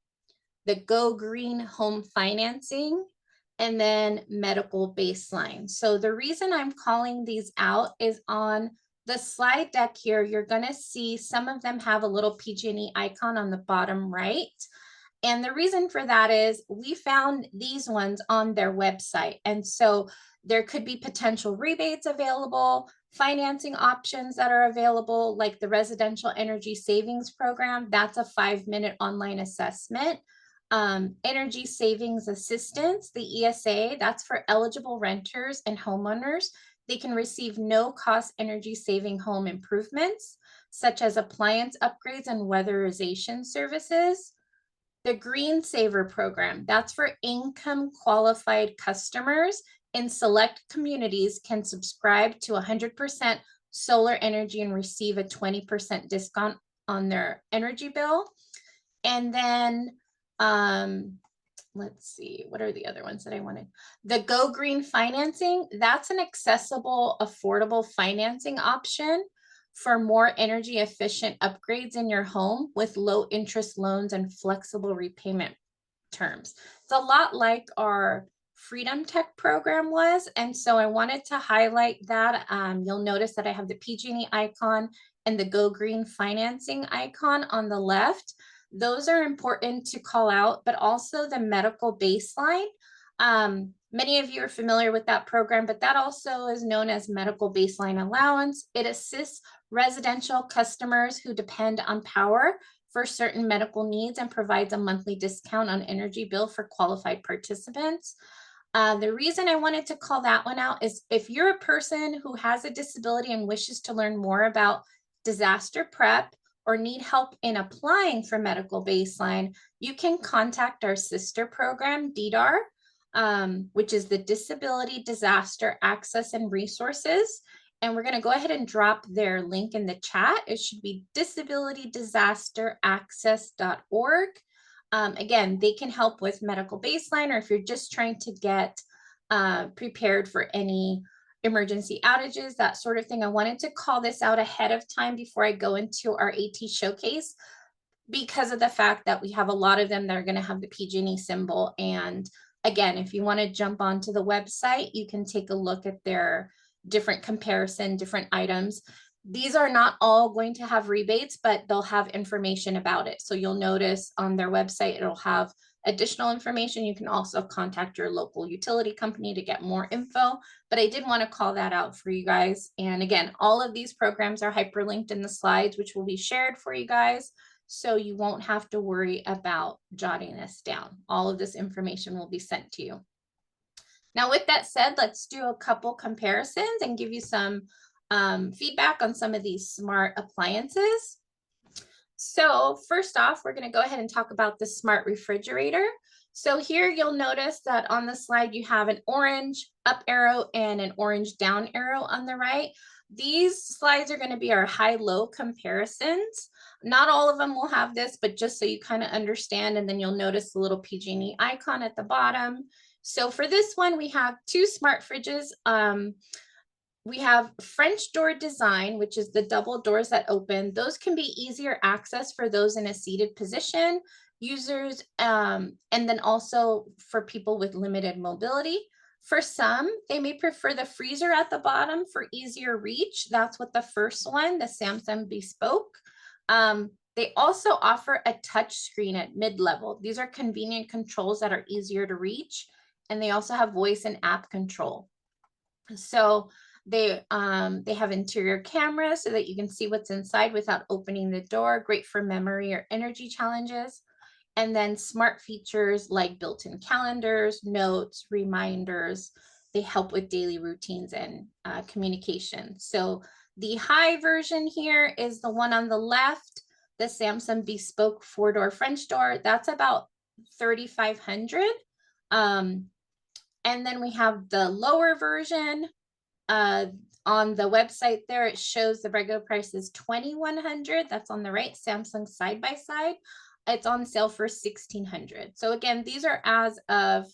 the Go Green Home Financing, and then Medical Baseline. So the reason I'm calling these out is on the slide deck here, you're going to see some of them have a little PG&E icon on the bottom right. And the reason for that is we found these ones on their website. And so there could be potential rebates available, financing options that are available, like the Residential Energy Savings Program. That's a 5-minute online assessment. Energy Savings Assistance, the ESA, that's for eligible renters and homeowners. They can receive no-cost energy-saving home improvements, such as appliance upgrades and weatherization services. The Green Saver Program, that's for income-qualified customers in select communities can subscribe to 100% solar energy and receive a 20% discount on their energy bill. And then let's see, what are the other ones that I wanted? The Go Green Financing, that's an accessible, affordable financing option for more energy efficient upgrades in your home with low interest loans and flexible repayment terms. It's a lot like our Freedom Tech program was. And so I wanted to highlight that. You'll notice that I have the PG&E icon and the Go Green Financing icon on the left. Those are important to call out, but also the Medical Baseline. Many of you are familiar with that program, but that also is known as Medical Baseline Allowance. It assists residential customers who depend on power for certain medical needs and provides a monthly discount on energy bill for qualified participants. The reason I wanted to call that one out is if you're a person who has a disability and wishes to learn more about disaster prep or need help in applying for Medical Baseline, you can contact our sister program, DDAR, which is the Disability Disaster Access and Resources. And we're going to go ahead and drop their link in the chat. It should be disabilitydisasteraccess.org. Again, they can help with Medical Baseline, or if you're just trying to get prepared for any emergency outages, that sort of thing. I wanted to call this out ahead of time before I go into our AT showcase, because of the fact that we have a lot of them that are going to have the PG&E symbol. And again, if you want to jump onto the website, you can take a look at their different comparison, different items. These are not all going to have rebates, but they'll have information about it. So you'll notice on their website, it'll have additional information. You can also contact your local utility company to get more info, but I did want to call that out for you guys. And again, all of these programs are hyperlinked in the slides, which will be shared for you guys. So you won't have to worry about jotting this down. All of this information will be sent to you. Now, with that said, let's do a couple comparisons and give you some feedback on some of these smart appliances. So first off, we're going to go ahead and talk about the smart refrigerator. So here you'll notice that on the slide, you have an orange up arrow and an orange down arrow on the right. These slides are going to be our high-low comparisons. Not all of them will have this, but just so you kind of understand, and then you'll notice the little PG&E icon at the bottom. So for this one, we have two smart fridges. We have French door design, which is the double doors that open. Those can be easier access for those in a seated position, users, and then also for people with limited mobility. For some, they may prefer the freezer at the bottom for easier reach. That's what the first one, the Samsung Bespoke. They also offer a touch screen at mid-level. These are convenient controls that are easier to reach. and they also have voice and app control. So they have interior cameras so that you can see what's inside without opening the door. Great for memory or energy challenges. And then smart features like built-in calendars, notes, reminders. They help with daily routines and communication. So the high version here is the one on the left, the Samsung Bespoke 4-door French door. That's about $3,500. And then we have the lower version. On the website there, it shows the regular price is $2,100. That's on the right, Samsung side by side. It's on sale for $1,600. So again, these are as of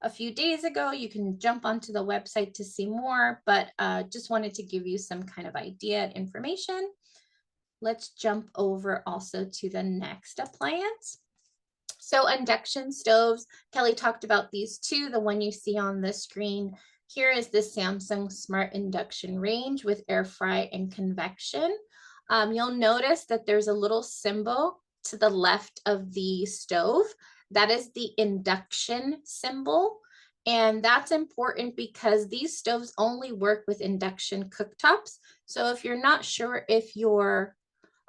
a few days ago. You can jump onto the website to see more, but just wanted to give you some kind of idea and information. Let's jump over also to the next appliance. So induction stoves, Kelly talked about these two. The one you see on the screen here is the Samsung Smart Induction Range with air fry and convection. You'll notice that there's a little symbol to the left of the stove. That is the induction symbol. And that's important because these stoves only work with induction cooktops. So if you're not sure if your,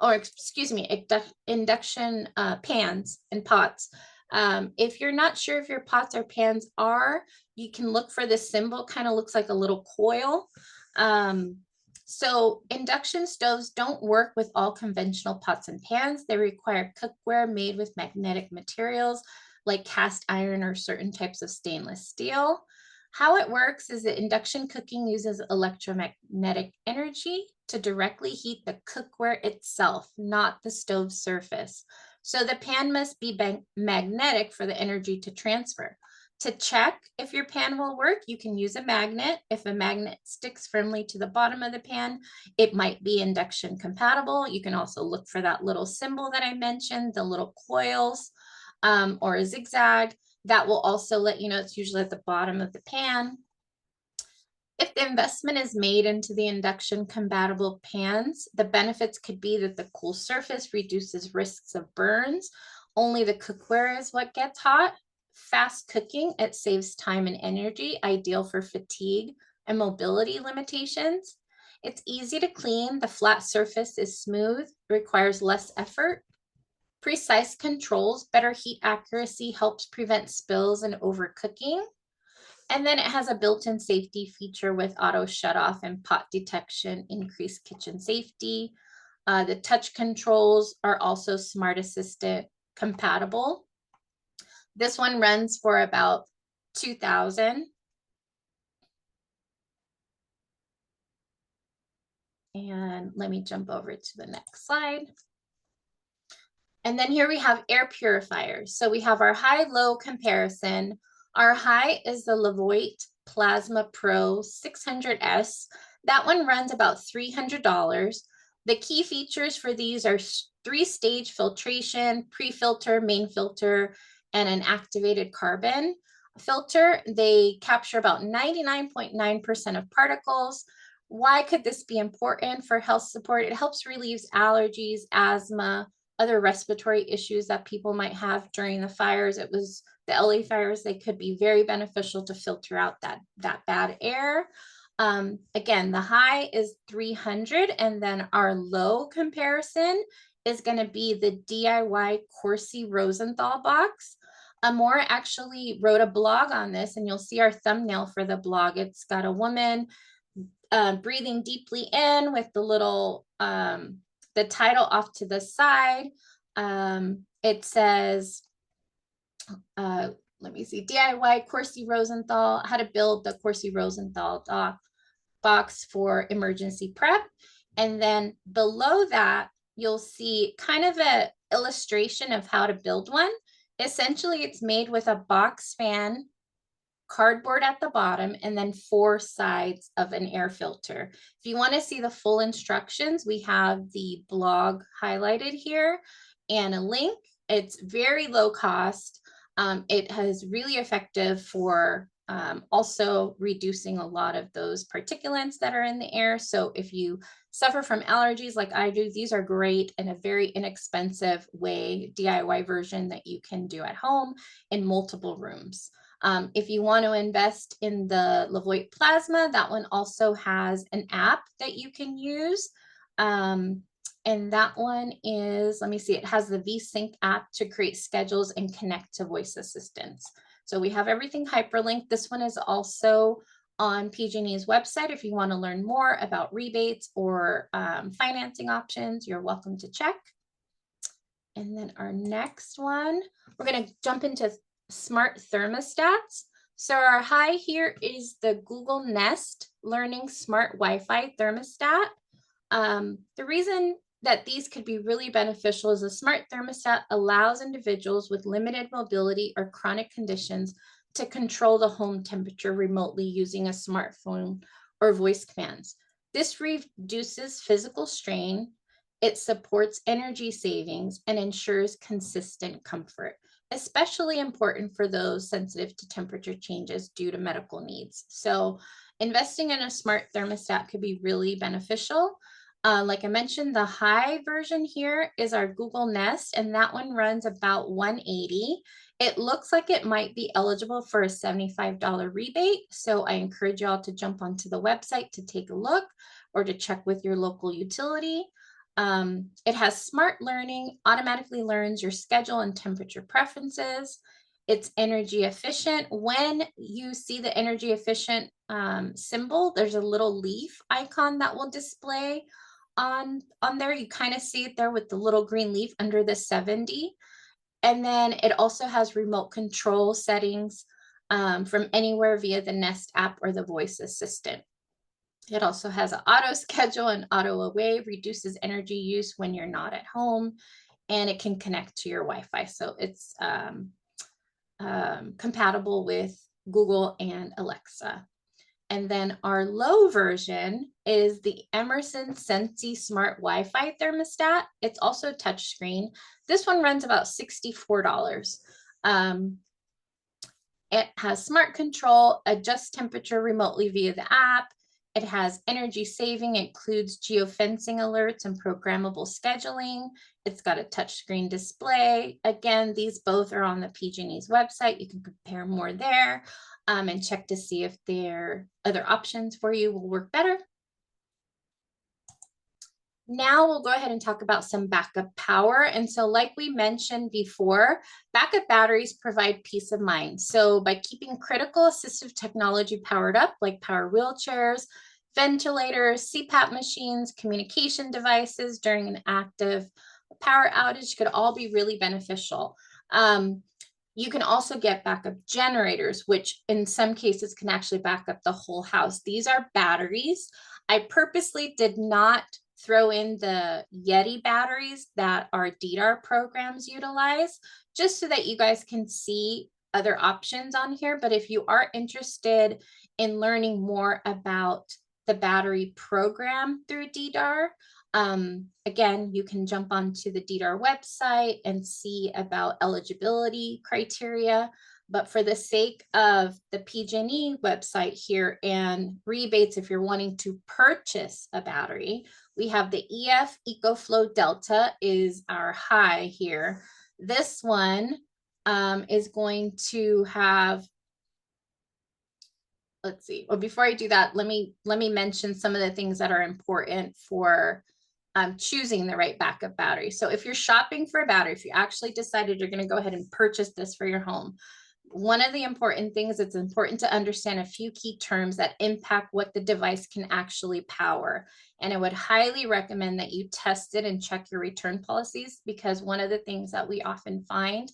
or excuse me, induction pans and pots, if you're not sure if your pots or pans are, you can look for this symbol, kind of looks like a little coil. So induction stoves don't work with all conventional pots and pans. They require cookware made with magnetic materials like cast iron or certain types of stainless steel. How it works is that induction cooking uses electromagnetic energy to directly heat the cookware itself, not the stove surface. So the pan must be magnetic for the energy to transfer. To check if your pan will work, you can use a magnet. If a magnet sticks firmly to the bottom of the pan, it might be induction compatible. You can also look for that little symbol that I mentioned, the little coils or a zigzag. That will also let you know it's usually at the bottom of the pan. If the investment is made into the induction compatible pans, the benefits could be that the cool surface reduces risks of burns. Only the cookware is what gets hot. Fast cooking, it saves time and energy, ideal for fatigue and mobility limitations. It's easy to clean. The flat surface is smooth, requires less effort. Precise controls, better heat accuracy helps prevent spills and overcooking. And then it has a built-in safety feature with auto shutoff and pot detection, increased kitchen safety. The touch controls are also Smart Assistant compatible. This one runs for about $2,000. And let me jump over to the next slide. And then here we have air purifiers. So we have our high-low comparison. Our high is the Levoit Plasma Pro 600S. That one runs about $300. The key features for these are 3-stage filtration, pre-filter, main filter, and an activated carbon filter. They capture about 99.9% of particles. Why could this be important for health support? It helps relieve allergies, asthma, other respiratory issues that people might have during the fires. It was the LA fires. They could be very beneficial to filter out that bad air. Again, the high is 300, and then our low comparison is going to be the DIY Corsi Rosenthal box. Amora actually wrote a blog on this, and you'll see our thumbnail for the blog. It's got a woman breathing deeply in with the little the title off to the side. It says, let me see, DIY Corsi Rosenthal, how to build the Corsi Rosenthal box for emergency prep. And then below that, you'll see kind of an illustration of how to build one. Essentially, it's made with a box fan, cardboard at the bottom, and then 4 sides of an air filter. If you want to see the full instructions, we have the blog highlighted here and a link. It's very low cost. It is really effective for also reducing a lot of those particulates that are in the air. So if you suffer from allergies like I do, these are great and a very inexpensive way, DIY version that you can do at home in multiple rooms. If you want to invest in the Levoit Plasma, that one also has an app that you can use. And that one is, let me see, it has the VSync app to create schedules and connect to voice assistants. So we have everything hyperlinked. This one is also on PG&E's website. If you want to learn more about rebates or financing options, you're welcome to check. And then our next one, we're going to jump into smart thermostats. So our high here is the Google Nest Learning Smart Wi-Fi Thermostat. The reason that these could be really beneficial is a smart thermostat allows individuals with limited mobility or chronic conditions to control the home temperature remotely using a smartphone or voice commands. This reduces physical strain, it supports energy savings, and ensures consistent comfort, especially important for those sensitive to temperature changes due to medical needs. So investing in a smart thermostat could be really beneficial. Like I mentioned, the high version here is our Google Nest, and that one runs about $180. It looks like it might be eligible for a $75 rebate. So I encourage you all to jump onto the website to take a look or to check with your local utility. It has smart learning, automatically learns your schedule and temperature preferences. It's energy efficient. When you see the energy efficient symbol, there's a little leaf icon that will display on there. You kind of see it there with the little green leaf under the 70. And then it also has remote control settings from anywhere via the Nest app or the voice assistant. It also has an auto schedule and auto away, reduces energy use when you're not at home, and it can connect to your Wi-Fi. So it's compatible with Google and Alexa. And then our low version is the Emerson Sensi Smart Wi-Fi Thermostat. It's also touchscreen. This one runs about $64. It has smart control, adjusts temperature remotely via the app. It has energy saving, includes geofencing alerts and programmable scheduling. It's got a touchscreen display. Again, these both are on the PG&E's website. You can compare more there and check to see if their other options for you will work better. Now we'll go ahead and talk about some backup power. And so like we mentioned before, backup batteries provide peace of mind. So by keeping critical assistive technology powered up, like power wheelchairs, ventilators, CPAP machines, communication devices during an active power outage could all be really beneficial. You can also get backup generators, which in some cases can actually back up the whole house. These are batteries. I purposely did not throw in the Yeti batteries that our DDAR programs utilize, just so that you guys can see other options on here. But if you are interested in learning more about the battery program through DDAR, again, you can jump onto the DDAR website and see about eligibility criteria. But for the sake of the PG&E website here and rebates, if you're wanting to purchase a battery, we have the EF EcoFlow Delta is our high here. This one is going to have, let's see. Well, before I do that, let me mention some of the things that are important for choosing the right backup battery. So if you're shopping for a battery, if you actually decided you're going to go ahead and purchase this for your home, one of the important things, it's important to understand a few key terms that impact what the device can actually power. And I would highly recommend that you test it and check your return policies, because one of the things that we often find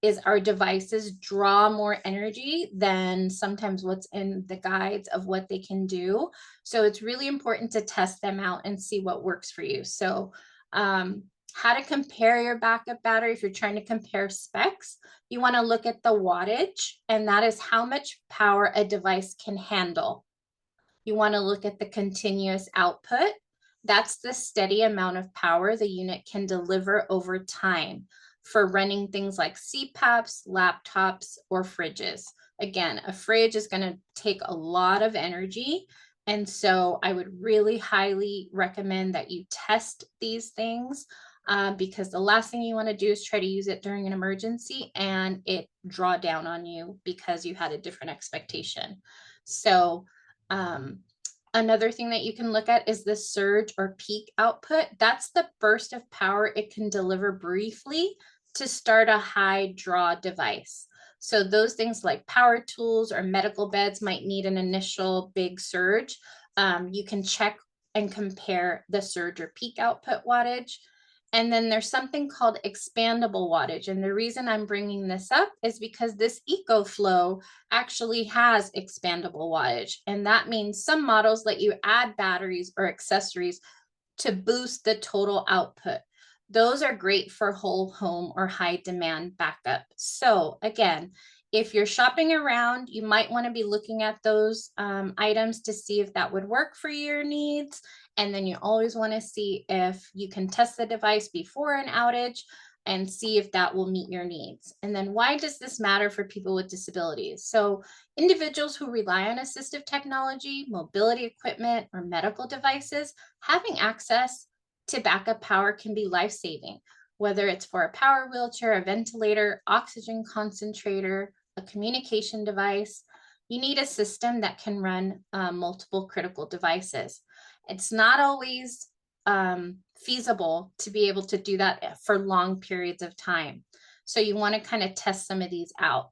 is our devices draw more energy than sometimes what's in the guides of what they can do. So it's really important to test them out and see what works for you. So how to compare your backup battery. If you're trying to compare specs, you want to look at the wattage, and that is how much power a device can handle. You want to look at the continuous output. That's the steady amount of power the unit can deliver over time for running things like CPAPs, laptops, or fridges. Again, a fridge is going to take a lot of energy. And so I would really highly recommend that you test these things because the last thing you want to do is try to use it during an emergency and it draw down on you because you had a different expectation. So another thing that you can look at is the surge or peak output. That's the burst of power it can deliver briefly to start a high draw device. So those things like power tools or medical beds might need an initial big surge. You can check and compare the surge or peak output wattage. And then there's something called expandable wattage. And the reason I'm bringing this up is because this EcoFlow actually has expandable wattage. And that means some models let you add batteries or accessories to boost the total output. Those are great for whole home or high demand backup. So again, if you're shopping around, you might want to be looking at those items to see if that would work for your needs. And then you always want to see if you can test the device before an outage and see if that will meet your needs. And then why does this matter for people with disabilities? So individuals who rely on assistive technology, mobility equipment, or medical devices, having access to backup power can be life-saving, whether it's for a power wheelchair, a ventilator, oxygen concentrator, a communication device. You need a system that can run multiple critical devices. It's not always feasible to be able to do that for long periods of time. So you want to kind of test some of these out.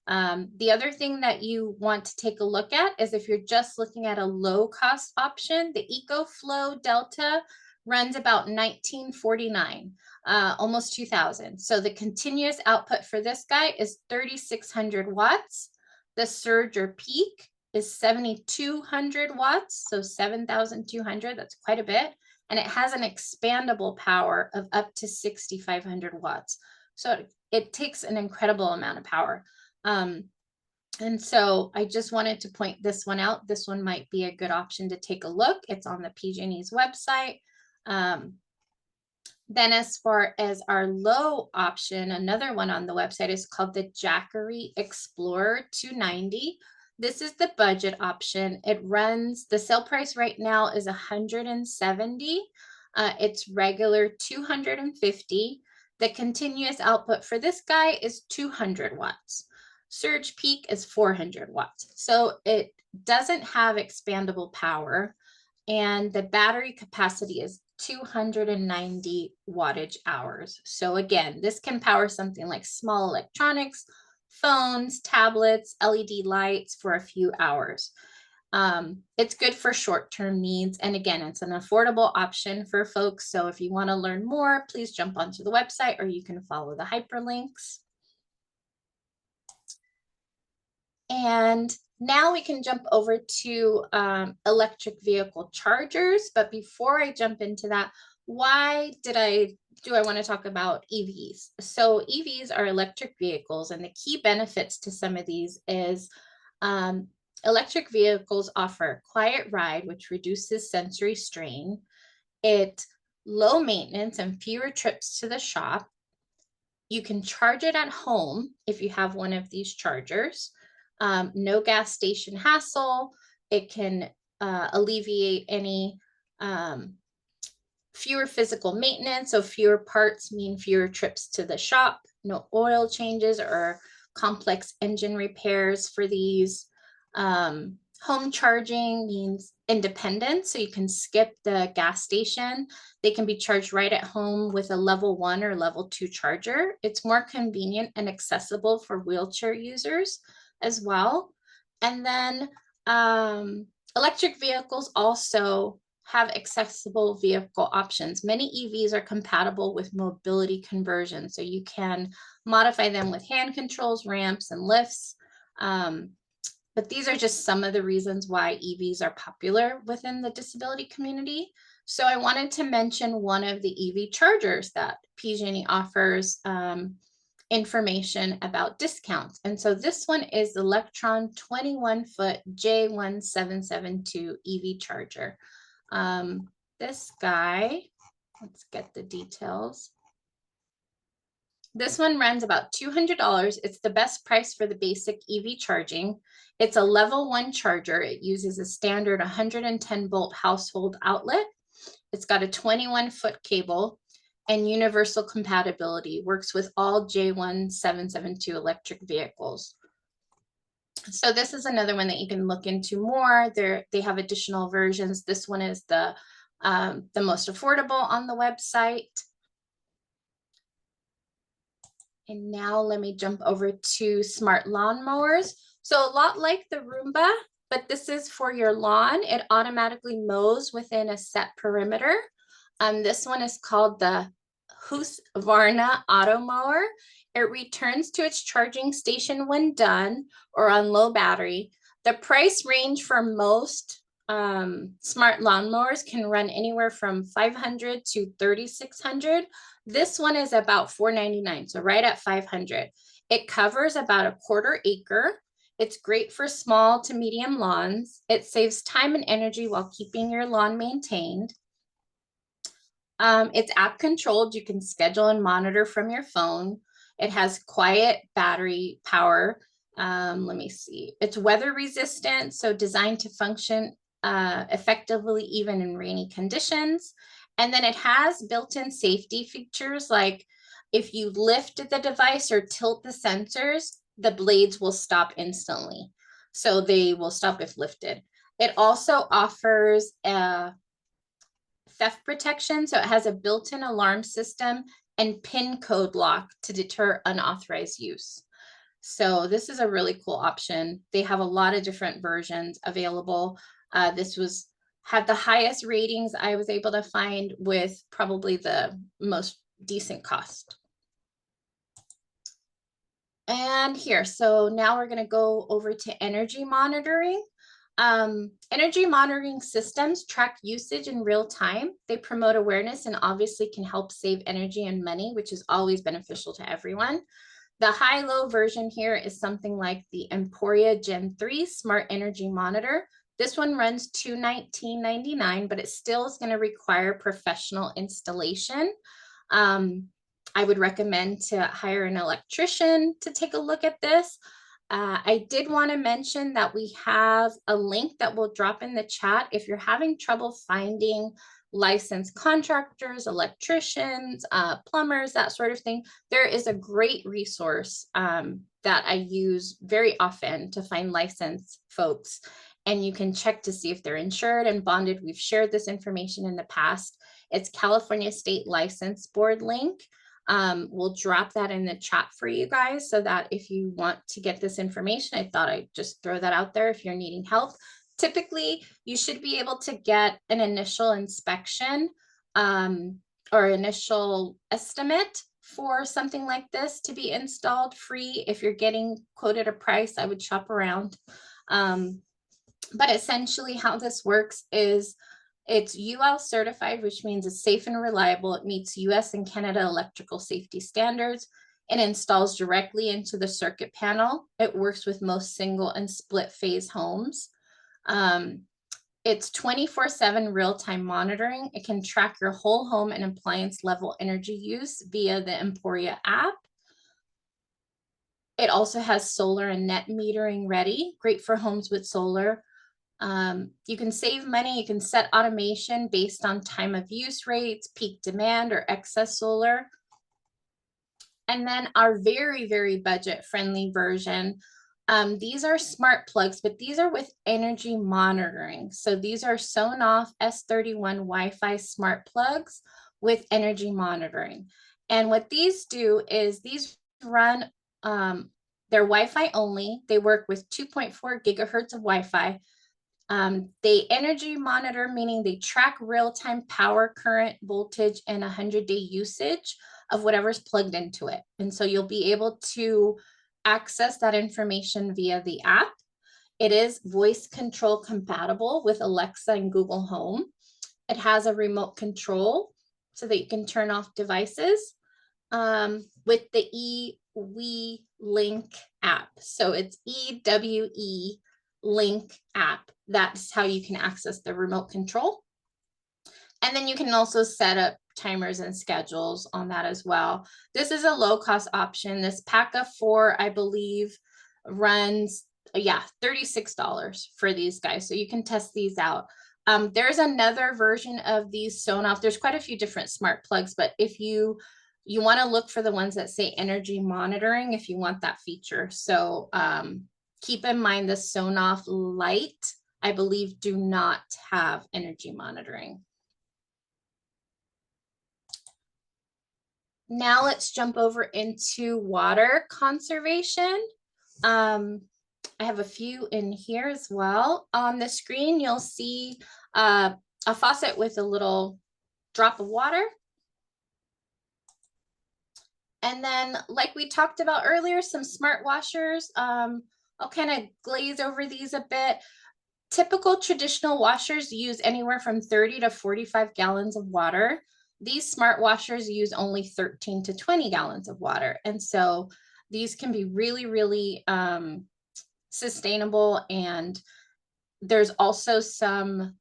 The other thing that you want to take a look at is if you're just looking at a low cost option, the EcoFlow Delta runs about $1949, almost 2000. So the continuous output for this guy is 3,600 watts. The surge or peak is 7,200 watts, so 7,200, that's quite a bit. And it has an expandable power of up to 6,500 watts. So it takes an incredible amount of power. And so I just wanted to point this one out. This one might be a good option to take a look. It's on the PG&E's website. Then as far as our low option, another one on the website is called the Jackery Explorer 290. This is the budget option. It runs, the sale price right now is $170. It's regular $250. The continuous output for this guy is 200 watts. Surge peak is 400 watts. So it doesn't have expandable power, and the battery capacity is 290 wattage hours. So again, this can power something like small electronics, phones, tablets, LED lights for a few hours. It's good for short-term needs. And again, it's an affordable option for folks. So if you want to learn more, please jump onto the website or you can follow the hyperlinks. And now we can jump over to electric vehicle chargers. But before I jump into that, why do I want to talk about EVs? So EVs are electric vehicles, and the key benefits to some of these is electric vehicles offer quiet ride, which reduces sensory strain. It's low maintenance and fewer trips to the shop. You can charge it at home if you have one of these chargers. No gas station hassle. It can alleviate any fewer physical maintenance. So fewer parts mean fewer trips to the shop, no oil changes or complex engine repairs for these. Home charging means independence. So you can skip the gas station. They can be charged right at home with a level 1 or level 2 charger. It's more convenient and accessible for wheelchair users as well. And then electric vehicles also have accessible vehicle options. Many EVs are compatible with mobility conversion, so you can modify them with hand controls, ramps, and lifts. But these are just some of the reasons why EVs are popular within the disability community. So I wanted to mention one of the EV chargers that PG&E offers information about discounts. And so this one is the Electron 21-foot J1772 EV charger. This guy, let's get the details. This one runs about $200. It's the best price for the basic EV charging. It's a level 1 charger. It uses a standard 110 volt household outlet. It's got a 21-foot cable. and universal compatibility, works with all J1772 electric vehicles. So this is another one that you can look into more. They have additional versions. This one is the most affordable on the website. And now let me jump over to smart lawnmowers. So a lot like the Roomba, but this is for your lawn. It automatically mows within a set perimeter. This one is called the Husqvarna Auto Mower. It returns to its charging station when done or on low battery. The price range for most smart lawnmowers can run anywhere from $500 to $3,600. This one is about $499, so right at $500. It covers about a 1/4 acre. It's great for small to medium lawns. It saves time and energy while keeping your lawn maintained. It's app controlled. You can schedule and monitor from your phone. It has quiet battery power. Let me see. It's weather resistant, so designed to function effectively even in rainy conditions. And then it has built-in safety features, like if you lift the device or tilt the sensors, the blades will stop instantly. So they will stop if lifted. It also offers theft protection. So it has a built-in alarm system and PIN code lock to deter unauthorized use. So this is a really cool option. They have a lot of different versions available. This had the highest ratings I was able to find, with probably the most decent cost. And here, so now we're going to go over to energy monitoring. Energy monitoring systems track usage in real time. They promote awareness and obviously can help save energy and money, which is always beneficial to everyone. The high-low version here is something like the Emporia Gen 3 Smart Energy Monitor. This one runs $219.99, but it still is going to require professional installation. I would recommend to hire an electrician to take a look at this. I did want to mention that we have a link that we'll drop in the chat. If you're having trouble finding licensed contractors, electricians, plumbers, that sort of thing, there is a great resource that I use very often to find licensed folks. And you can check to see if they're insured and bonded. We've shared this information in the past. It's California State License Board link. We'll drop that in the chat for you guys, so that if you want to get this information, I thought I'd just throw that out there if you're needing help. Typically, you should be able to get an initial inspection or initial estimate for something like this to be installed free. If you're getting quoted a price, I would shop around. But essentially how this works is it's UL certified, which means it's safe and reliable. It meets US and Canada electrical safety standards. It installs directly into the circuit panel. It works with most single and split phase homes. It's 24/7 real-time monitoring. It can track your whole home and appliance level energy use via the Emporia app. It also has solar and net metering ready, great for homes with solar. You can save money. You can set automation based on time of use rates, peak demand, or excess solar. And then our very, very budget friendly version. These are smart plugs, but these are with energy monitoring. So these are Sonoff S31 Wi-Fi smart plugs with energy monitoring. And what these do is these run, they're Wi-Fi only. They work with 2.4 gigahertz of Wi-Fi. They energy monitor, meaning they track real-time power, current, voltage, and 100-day usage of whatever's plugged into it. And so you'll be able to access that information via the app. It is voice control compatible with Alexa and Google Home. It has a remote control so that you can turn off devices with the eWe Link app. So it's EWE Link app. That's how you can access the remote control. And then you can also set up timers and schedules on that as well. This is a low cost option. This pack of 4, I believe, runs $36 for these guys. So you can test these out. There's another version of these Sonoff. There's quite a few different smart plugs, but if you want to look for the ones that say energy monitoring if you want that feature. So keep in mind the Sonoff Lite, I believe, do not have energy monitoring. Now let's jump over into water conservation. I have a few in here as well. On the screen, you'll see a faucet with a little drop of water. And then, like we talked about earlier, some smart washers. I'll kind of glaze over these a bit. Typical traditional washers use anywhere from 30 to 45 gallons of water. These smart washers use only 13 to 20 gallons of water. And so these can be really, really sustainable. And there's also some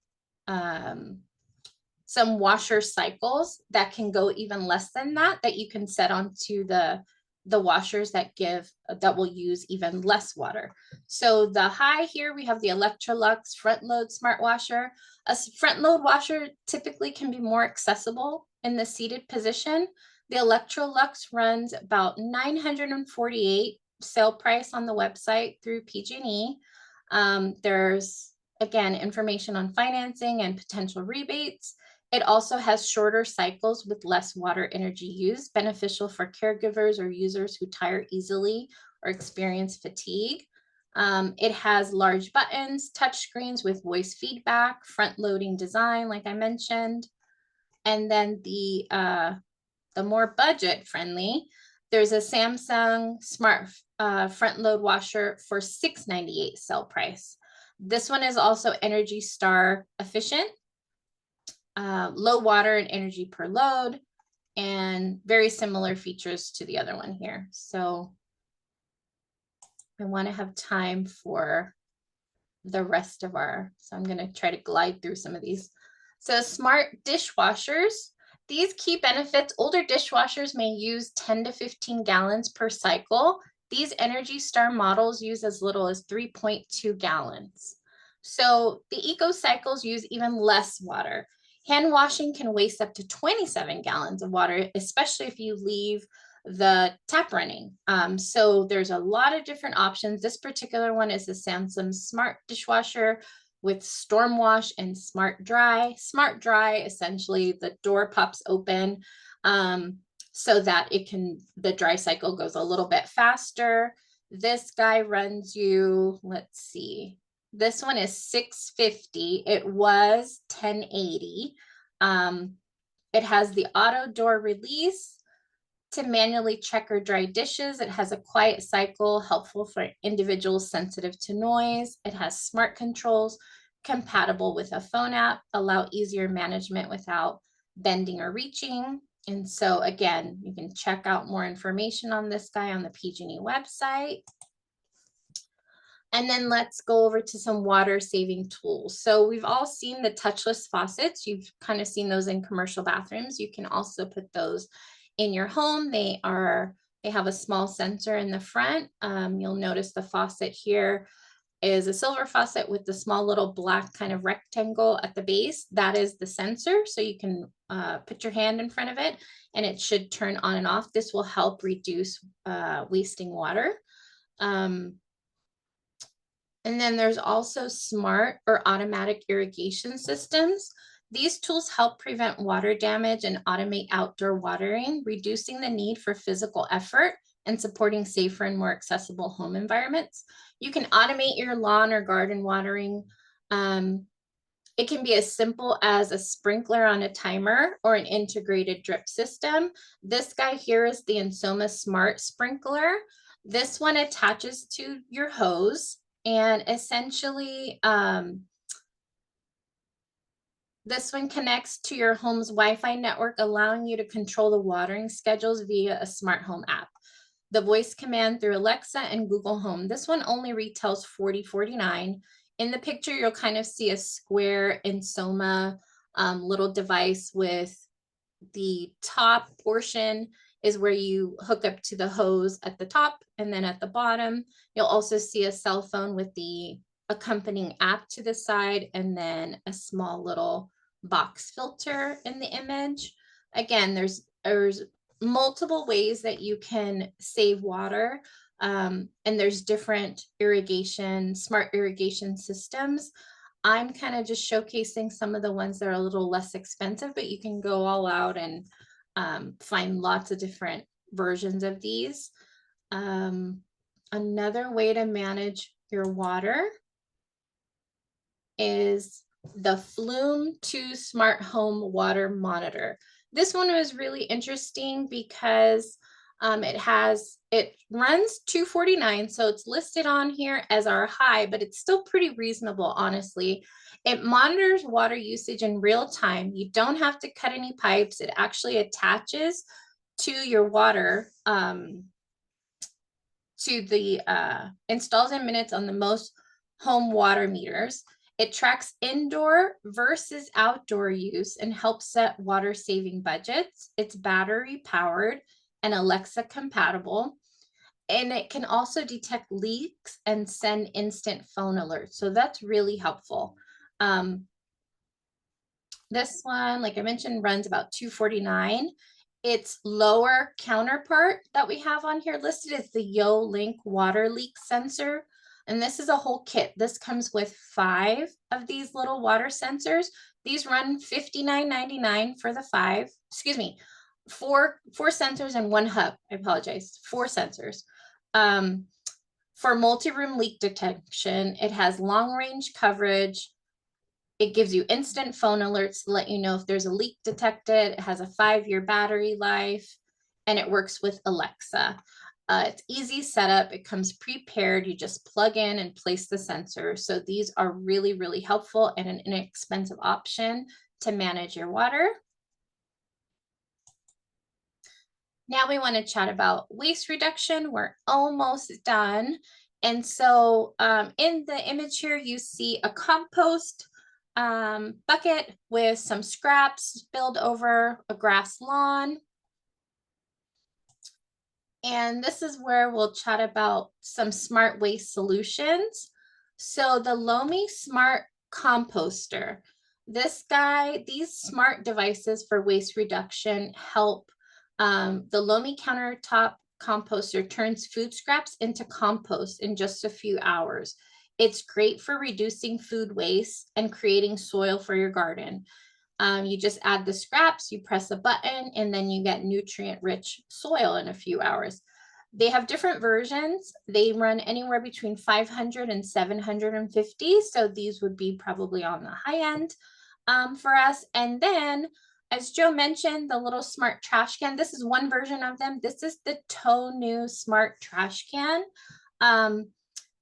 washer cycles that can go even less than that you can set onto the washers that will use even less water. So the high here, we have the Electrolux front load smart washer. A front load washer typically can be more accessible in the seated position. The Electrolux runs about $948 sale price on the website through PG&E. There's, again, information on financing and potential rebates. It also has shorter cycles with less water energy use, beneficial for caregivers or users who tire easily or experience fatigue. It has large buttons, touch screens with voice feedback, front loading design, like I mentioned. And then the more budget friendly, there's a Samsung Smart front load washer for $698 sale price. This one is also Energy Star efficient, low water and energy per load, and very similar features to the other one here. So I want to have time for the rest of so I'm going to try to glide through some of these. So smart dishwashers. These key benefits: older dishwashers may use 10 to 15 gallons per cycle. These Energy Star models use as little as 3.2 gallons. So the Eco Cycles use even less water. Hand washing can waste up to 27 gallons of water, especially if you leave the tap running. So there's a lot of different options. This particular one is the Samsung Smart Dishwasher with Storm Wash and Smart Dry. Smart Dry, essentially the door pops open so that the dry cycle goes a little bit faster. This guy runs you, let's see, this one is $650. It was $1080. It has the auto door release to manually check or dry dishes. It has a quiet cycle, helpful for individuals sensitive to noise. It has smart controls compatible with a phone app, allow easier management without bending or reaching. And so again, you can check out more information on this guy on the PG&E website. And then let's go over to some water saving tools. So we've all seen the touchless faucets. You've kind of seen those in commercial bathrooms. You can also put those in your home. They have a small sensor in the front. You'll notice the faucet here is a silver faucet with the small little black kind of rectangle at the base. That is the sensor. So you can put your hand in front of it and it should turn on and off. This will help reduce wasting water. And then there's also smart or automatic irrigation systems. These tools help prevent water damage and automate outdoor watering, reducing the need for physical effort and supporting safer and more accessible home environments. You can automate your lawn or garden watering. It can be as simple as a sprinkler on a timer or an integrated drip system. This guy here is the Ensoma Smart Sprinkler. This one attaches to your hose. And essentially, this one connects to your home's Wi-Fi network, allowing you to control the watering schedules via a smart home app. The voice command through Alexa and Google Home. This one only retails $40.49. In the picture, you'll kind of see a square Ensoma little device with the top portion is where you hook up to the hose at the top, and then at the bottom, you'll also see a cell phone with the accompanying app to the side, and then a small little box filter in the image. Again, there's multiple ways that you can save water. And there's different smart irrigation systems. I'm kind of just showcasing some of the ones that are a little less expensive, but you can go all out and find lots of different versions of these. Another way to manage your water is the Flume 2 Smart Home Water Monitor. This one was really interesting because it runs $249, so it's listed on here as our high, but it's still pretty reasonable, honestly. It monitors water usage in real time. You don't have to cut any pipes. It actually attaches to your water, to the installs in minutes on the most home water meters. It tracks indoor versus outdoor use and helps set water saving budgets. It's battery powered and Alexa compatible. And it can also detect leaks and send instant phone alerts. So that's really helpful. This one, like I mentioned, runs about $249. Its lower counterpart that we have on here listed is the YoLink water leak sensor. And this is a whole kit. This comes with 5 of these little water sensors. These run $59.99 for the 5, excuse me, four sensors and 1 hub. I apologize, 4 sensors. For multi-room leak detection, it has long range coverage. It gives you instant phone alerts to let you know if there's a leak detected. It has a 5-year battery life, and it works with Alexa. It's easy setup. It comes prepared. You just plug in and place the sensor. So these are really, really helpful and an inexpensive option to manage your water. Now we want to chat about waste reduction. We're almost done. And so in the image here, you see a compost bucket with some scraps spilled over a grass lawn. And this is where we'll chat about some smart waste solutions. So the Lomi Smart Composter. These smart devices for waste reduction help. The Lomi countertop composter turns food scraps into compost in just a few hours. It's great for reducing food waste and creating soil for your garden. You just add the scraps, you press a button, and then you get nutrient-rich soil in a few hours. They have different versions. They run anywhere between 500 and 750. So these would be probably on the high end for us. And then, as Joe mentioned, the little smart trash can. This is one version of them. This is the TONU Smart Trash Can.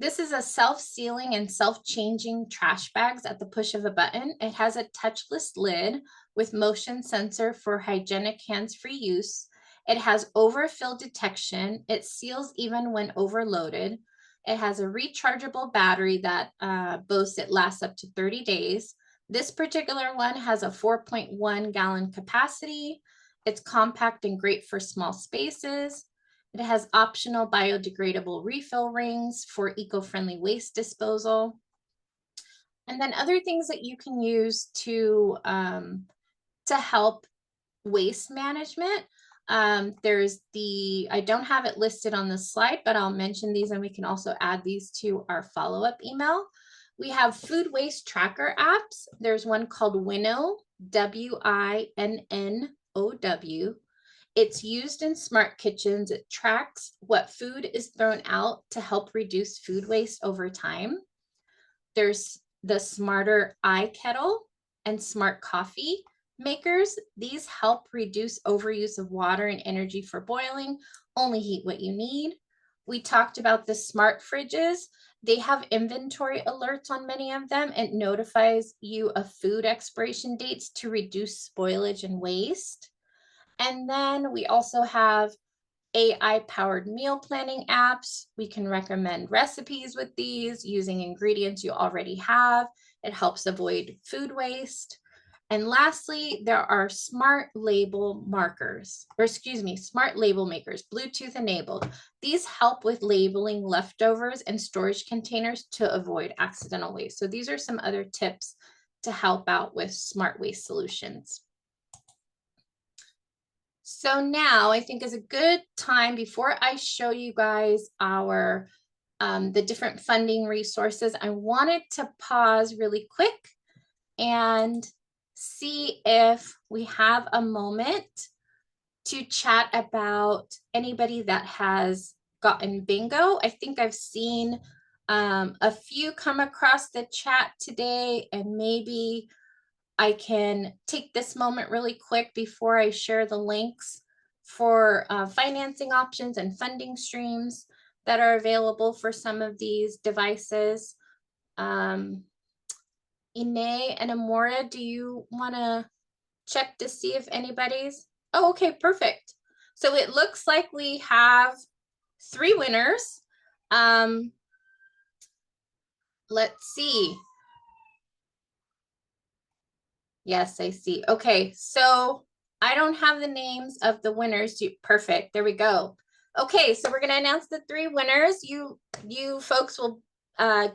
This is a self-sealing and self-changing trash bags at the push of a button. It has a touchless lid with motion sensor for hygienic hands-free use. It has overfill detection. It seals even when overloaded. It has a rechargeable battery that boasts it lasts up to 30 days. This particular one has a 4.1 gallon capacity. It's compact and great for small spaces. It has optional biodegradable refill rings for eco-friendly waste disposal. And then other things that you can use to help waste management. I don't have it listed on the slide, but I'll mention these and we can also add these to our follow-up email. We have food waste tracker apps. There's one called Winnow, WINNOW. It's used in smart kitchens. It tracks what food is thrown out to help reduce food waste over time. There's the Smarter iKettle and Smart Coffee makers. These help reduce overuse of water and energy for boiling. Only heat what you need. We talked about the smart fridges. They have inventory alerts on many of them. It notifies you of food expiration dates to reduce spoilage and waste. And then we also have AI-powered meal planning apps. We can recommend recipes with these using ingredients you already have. It helps avoid food waste. And lastly, there are smart label markers, or excuse me, smart label makers, Bluetooth enabled. These help with labeling leftovers and storage containers to avoid accidental waste. So these are some other tips to help out with smart waste solutions. So now I think is a good time before I show you guys our the different funding resources. I wanted to pause really quick and see if we have a moment to chat about anybody that has gotten bingo. I think I've seen a few come across the chat today, and maybe I can take this moment really quick before I share the links for financing options and funding streams that are available for some of these devices. Ine and Amora, do you want to check to see if anybody's? Oh, okay, perfect. So it looks like we have 3 winners. Let's see. Yes, I see. Okay, so I don't have the names of the winners. Perfect. There we go. Okay, so we're going to announce the 3 winners. You folks will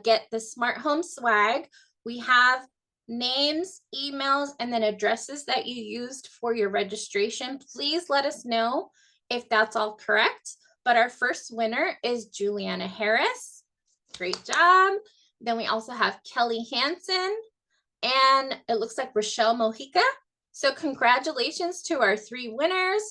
get the smart home swag. We have names, emails, and then addresses that you used for your registration. Please let us know if that's all correct. But our first winner is Juliana Harris. Great job. Then we also have Kelly Hansen, and it looks like Rochelle Mojica. So congratulations to our 3 winners.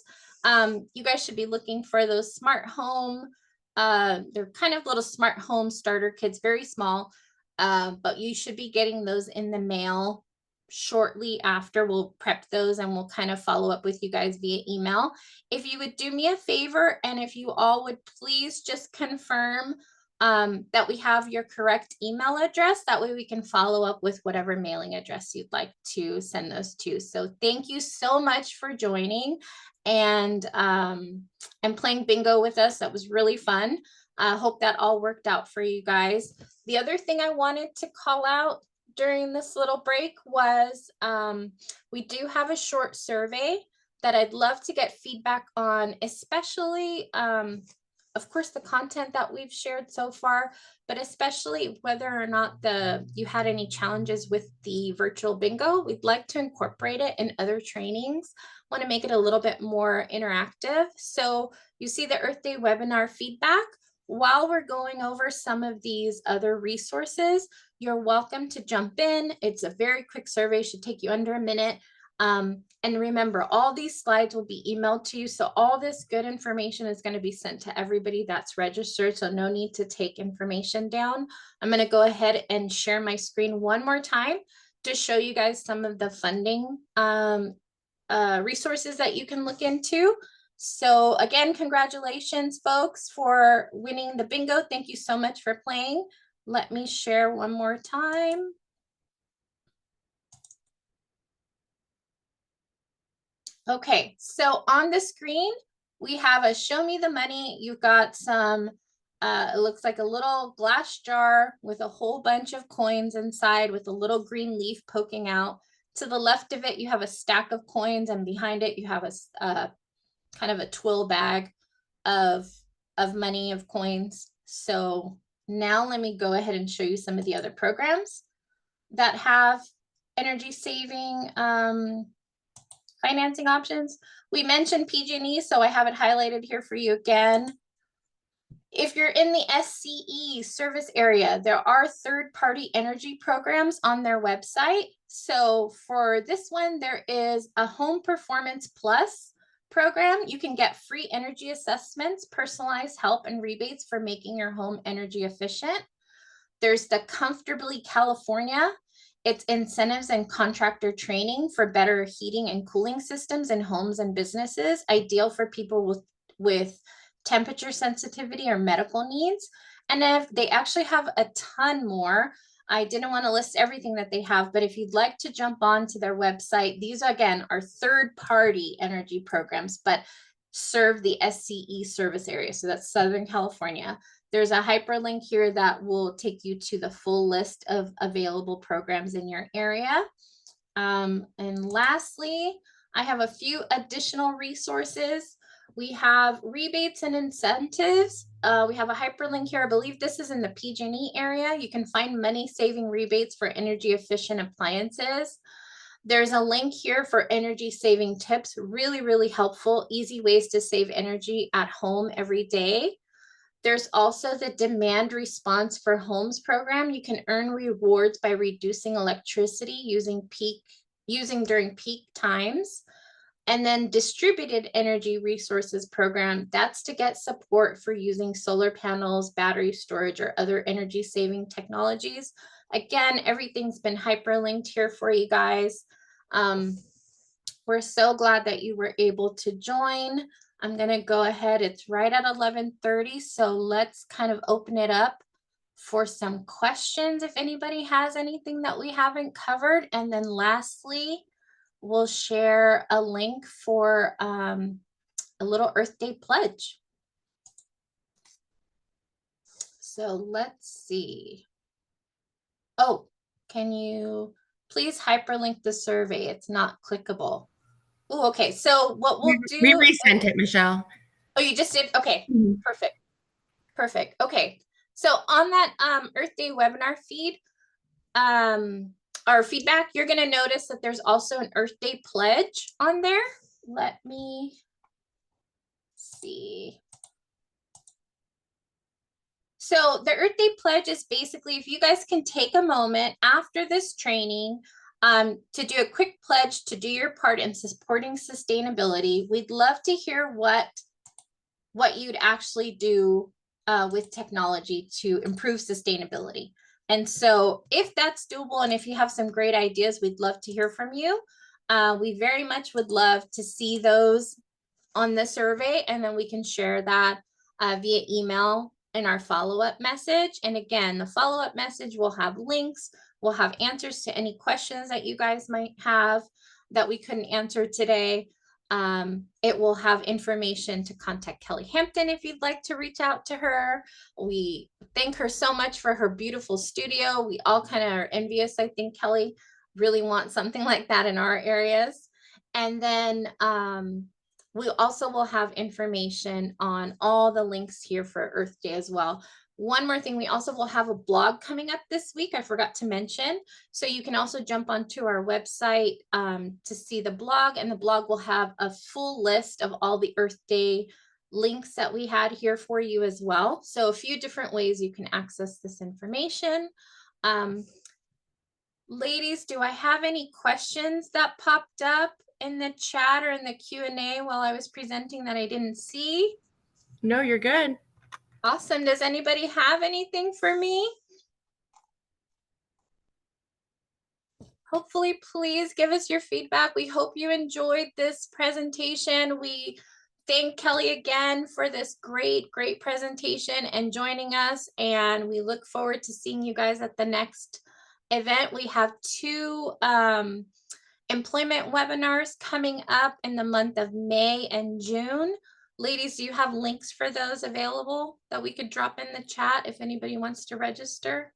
You guys should be looking for those smart home. They're kind of little smart home starter kits, very small, but you should be getting those in the mail shortly after. We'll prep those and we'll kind of follow up with you guys via email. If you would do me a favor, and if you all would please just confirm that we have your correct email address. That way we can follow up with whatever mailing address you'd like to send those to. So thank you so much for joining and playing bingo with us. That was really fun. I hope that all worked out for you guys. The other thing I wanted to call out during this little break was we do have a short survey that I'd love to get feedback on, especially of course, the content that we've shared so far, but especially whether or not you had any challenges with the virtual bingo. We'd like to incorporate it in other trainings. Want to make it a little bit more interactive. So you see the Earth Day webinar feedback. While we're going over some of these other resources, you're welcome to jump in. It's a very quick survey, should take you under a minute. And remember, all these slides will be emailed to you. So all this good information is going to be sent to everybody that's registered. So no need to take information down. I'm going to go ahead and share my screen one more time to show you guys some of the funding resources that you can look into. So again, congratulations, folks, for winning the bingo. Thank you so much for playing. Let me share one more time. Okay, so on the screen, we have a show me the money. You've got some, it looks like a little glass jar with a whole bunch of coins inside with a little green leaf poking out. To the left of it, you have a stack of coins, and behind it, you have a kind of a twill bag of money, of coins. So now let me go ahead and show you some of the other programs that have energy saving financing options. We mentioned PG&E, so I have it highlighted here for you again. If you're in the SCE service area, there are third-party energy programs on their website. So for this one, there is a Home Performance Plus program. You can get free energy assessments, personalized help, and rebates for making your home energy efficient. There's the Comfortably California. It's incentives and contractor training for better heating and cooling systems in homes and businesses, ideal for people with temperature sensitivity or medical needs. And if they actually have a ton more. I didn't want to list everything that they have, but if you'd like to jump on to their website, these again are third-party energy programs, but serve the SCE service area. So that's Southern California. There's a hyperlink here that will take you to the full list of available programs in your area. And lastly, I have a few additional resources. We have rebates and incentives. We have a hyperlink here. I believe this is in the PG&E area. You can find money saving rebates for energy efficient appliances. There's a link here for energy saving tips. Really, really helpful, easy ways to save energy at home every day. There's also the demand response for homes program. You can earn rewards by reducing electricity using during peak times. And then distributed energy resources program, that's to get support for using solar panels, battery storage, or other energy saving technologies. Again, everything's been hyperlinked here for you guys. We're so glad that you were able to join. I'm gonna go ahead, it's right at 11:30, so let's kind of open it up for some questions if anybody has anything that we haven't covered. And then lastly, we'll share a link for a little Earth Day pledge. So let's see. Oh, can you please hyperlink the survey? It's not clickable. Oh, okay. So what we'll do. We resent it, Michelle. Oh, you just did? Okay, perfect. Perfect. Okay. So on that Earth Day webinar feed, our feedback, you're going to notice that there's also an Earth Day pledge on there. Let me see. So the Earth Day pledge is basically, if you guys can take a moment after this training to do a quick pledge to do your part in supporting sustainability. We'd love to hear what you'd actually do with technology to improve sustainability. And so if that's doable, and if you have some great ideas, we'd love to hear from you. We very much would love to see those on the survey, and then we can share that via email in our follow-up message. And again, the follow-up message will have links, we'll have answers to any questions that you guys might have that we couldn't answer today. It will have information to contact Kelly Hampton if you'd like to reach out to her. We thank her so much for her beautiful studio. We all kind of are envious. I think Kelly really wants something like that in our areas. And then we also will have information on all the links here for Earth Day as well. One more thing, we also will have a blog coming up this week. I forgot to mention. So you can also jump onto our website to see the blog, and the blog will have a full list of all the Earth Day links that we had here for you as well. So a few different ways you can access this information. Ladies, do I have any questions that popped up in the chat or in the Q&A while I was presenting that I didn't see? No, you're good. Awesome. Does anybody have anything for me? Hopefully, please give us your feedback. We hope you enjoyed this presentation. We thank Kelly again for this great presentation and joining us. And we look forward to seeing you guys at the next event. We have 2 employment webinars coming up in the month of May and June. Ladies, do you have links for those available that we could drop in the chat if anybody wants to register?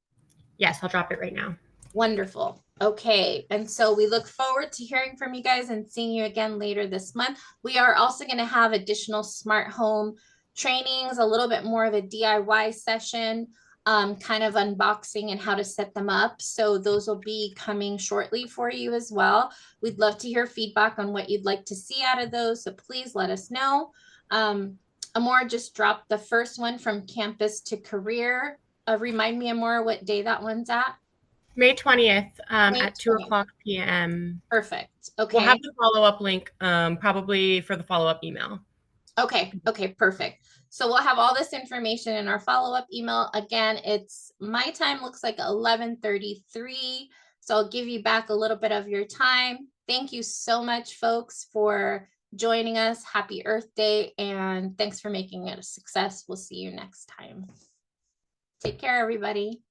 Yes, I'll drop it right now. Wonderful. Okay. And so we look forward to hearing from you guys and seeing you again later this month. We are also going to have additional smart home trainings, a little bit more of a DIY session, kind of unboxing and how to set them up. So those will be coming shortly for you as well. We'd love to hear feedback on what you'd like to see out of those. So please let us know. Amora just dropped the first one from campus to career. Remind me, Amora, what day that one's at? May 20th May at 2 20th. o'clock p.m. Perfect. Okay. We'll have the follow-up link probably for the follow-up email. Okay. Okay. Perfect. So we'll have all this information in our follow-up email. Again, it's my time looks like 11:33. So I'll give you back a little bit of your time. Thank you so much, folks, for joining us. Happy Earth Day, and thanks for making it a success. We'll see you next time. Take care, everybody.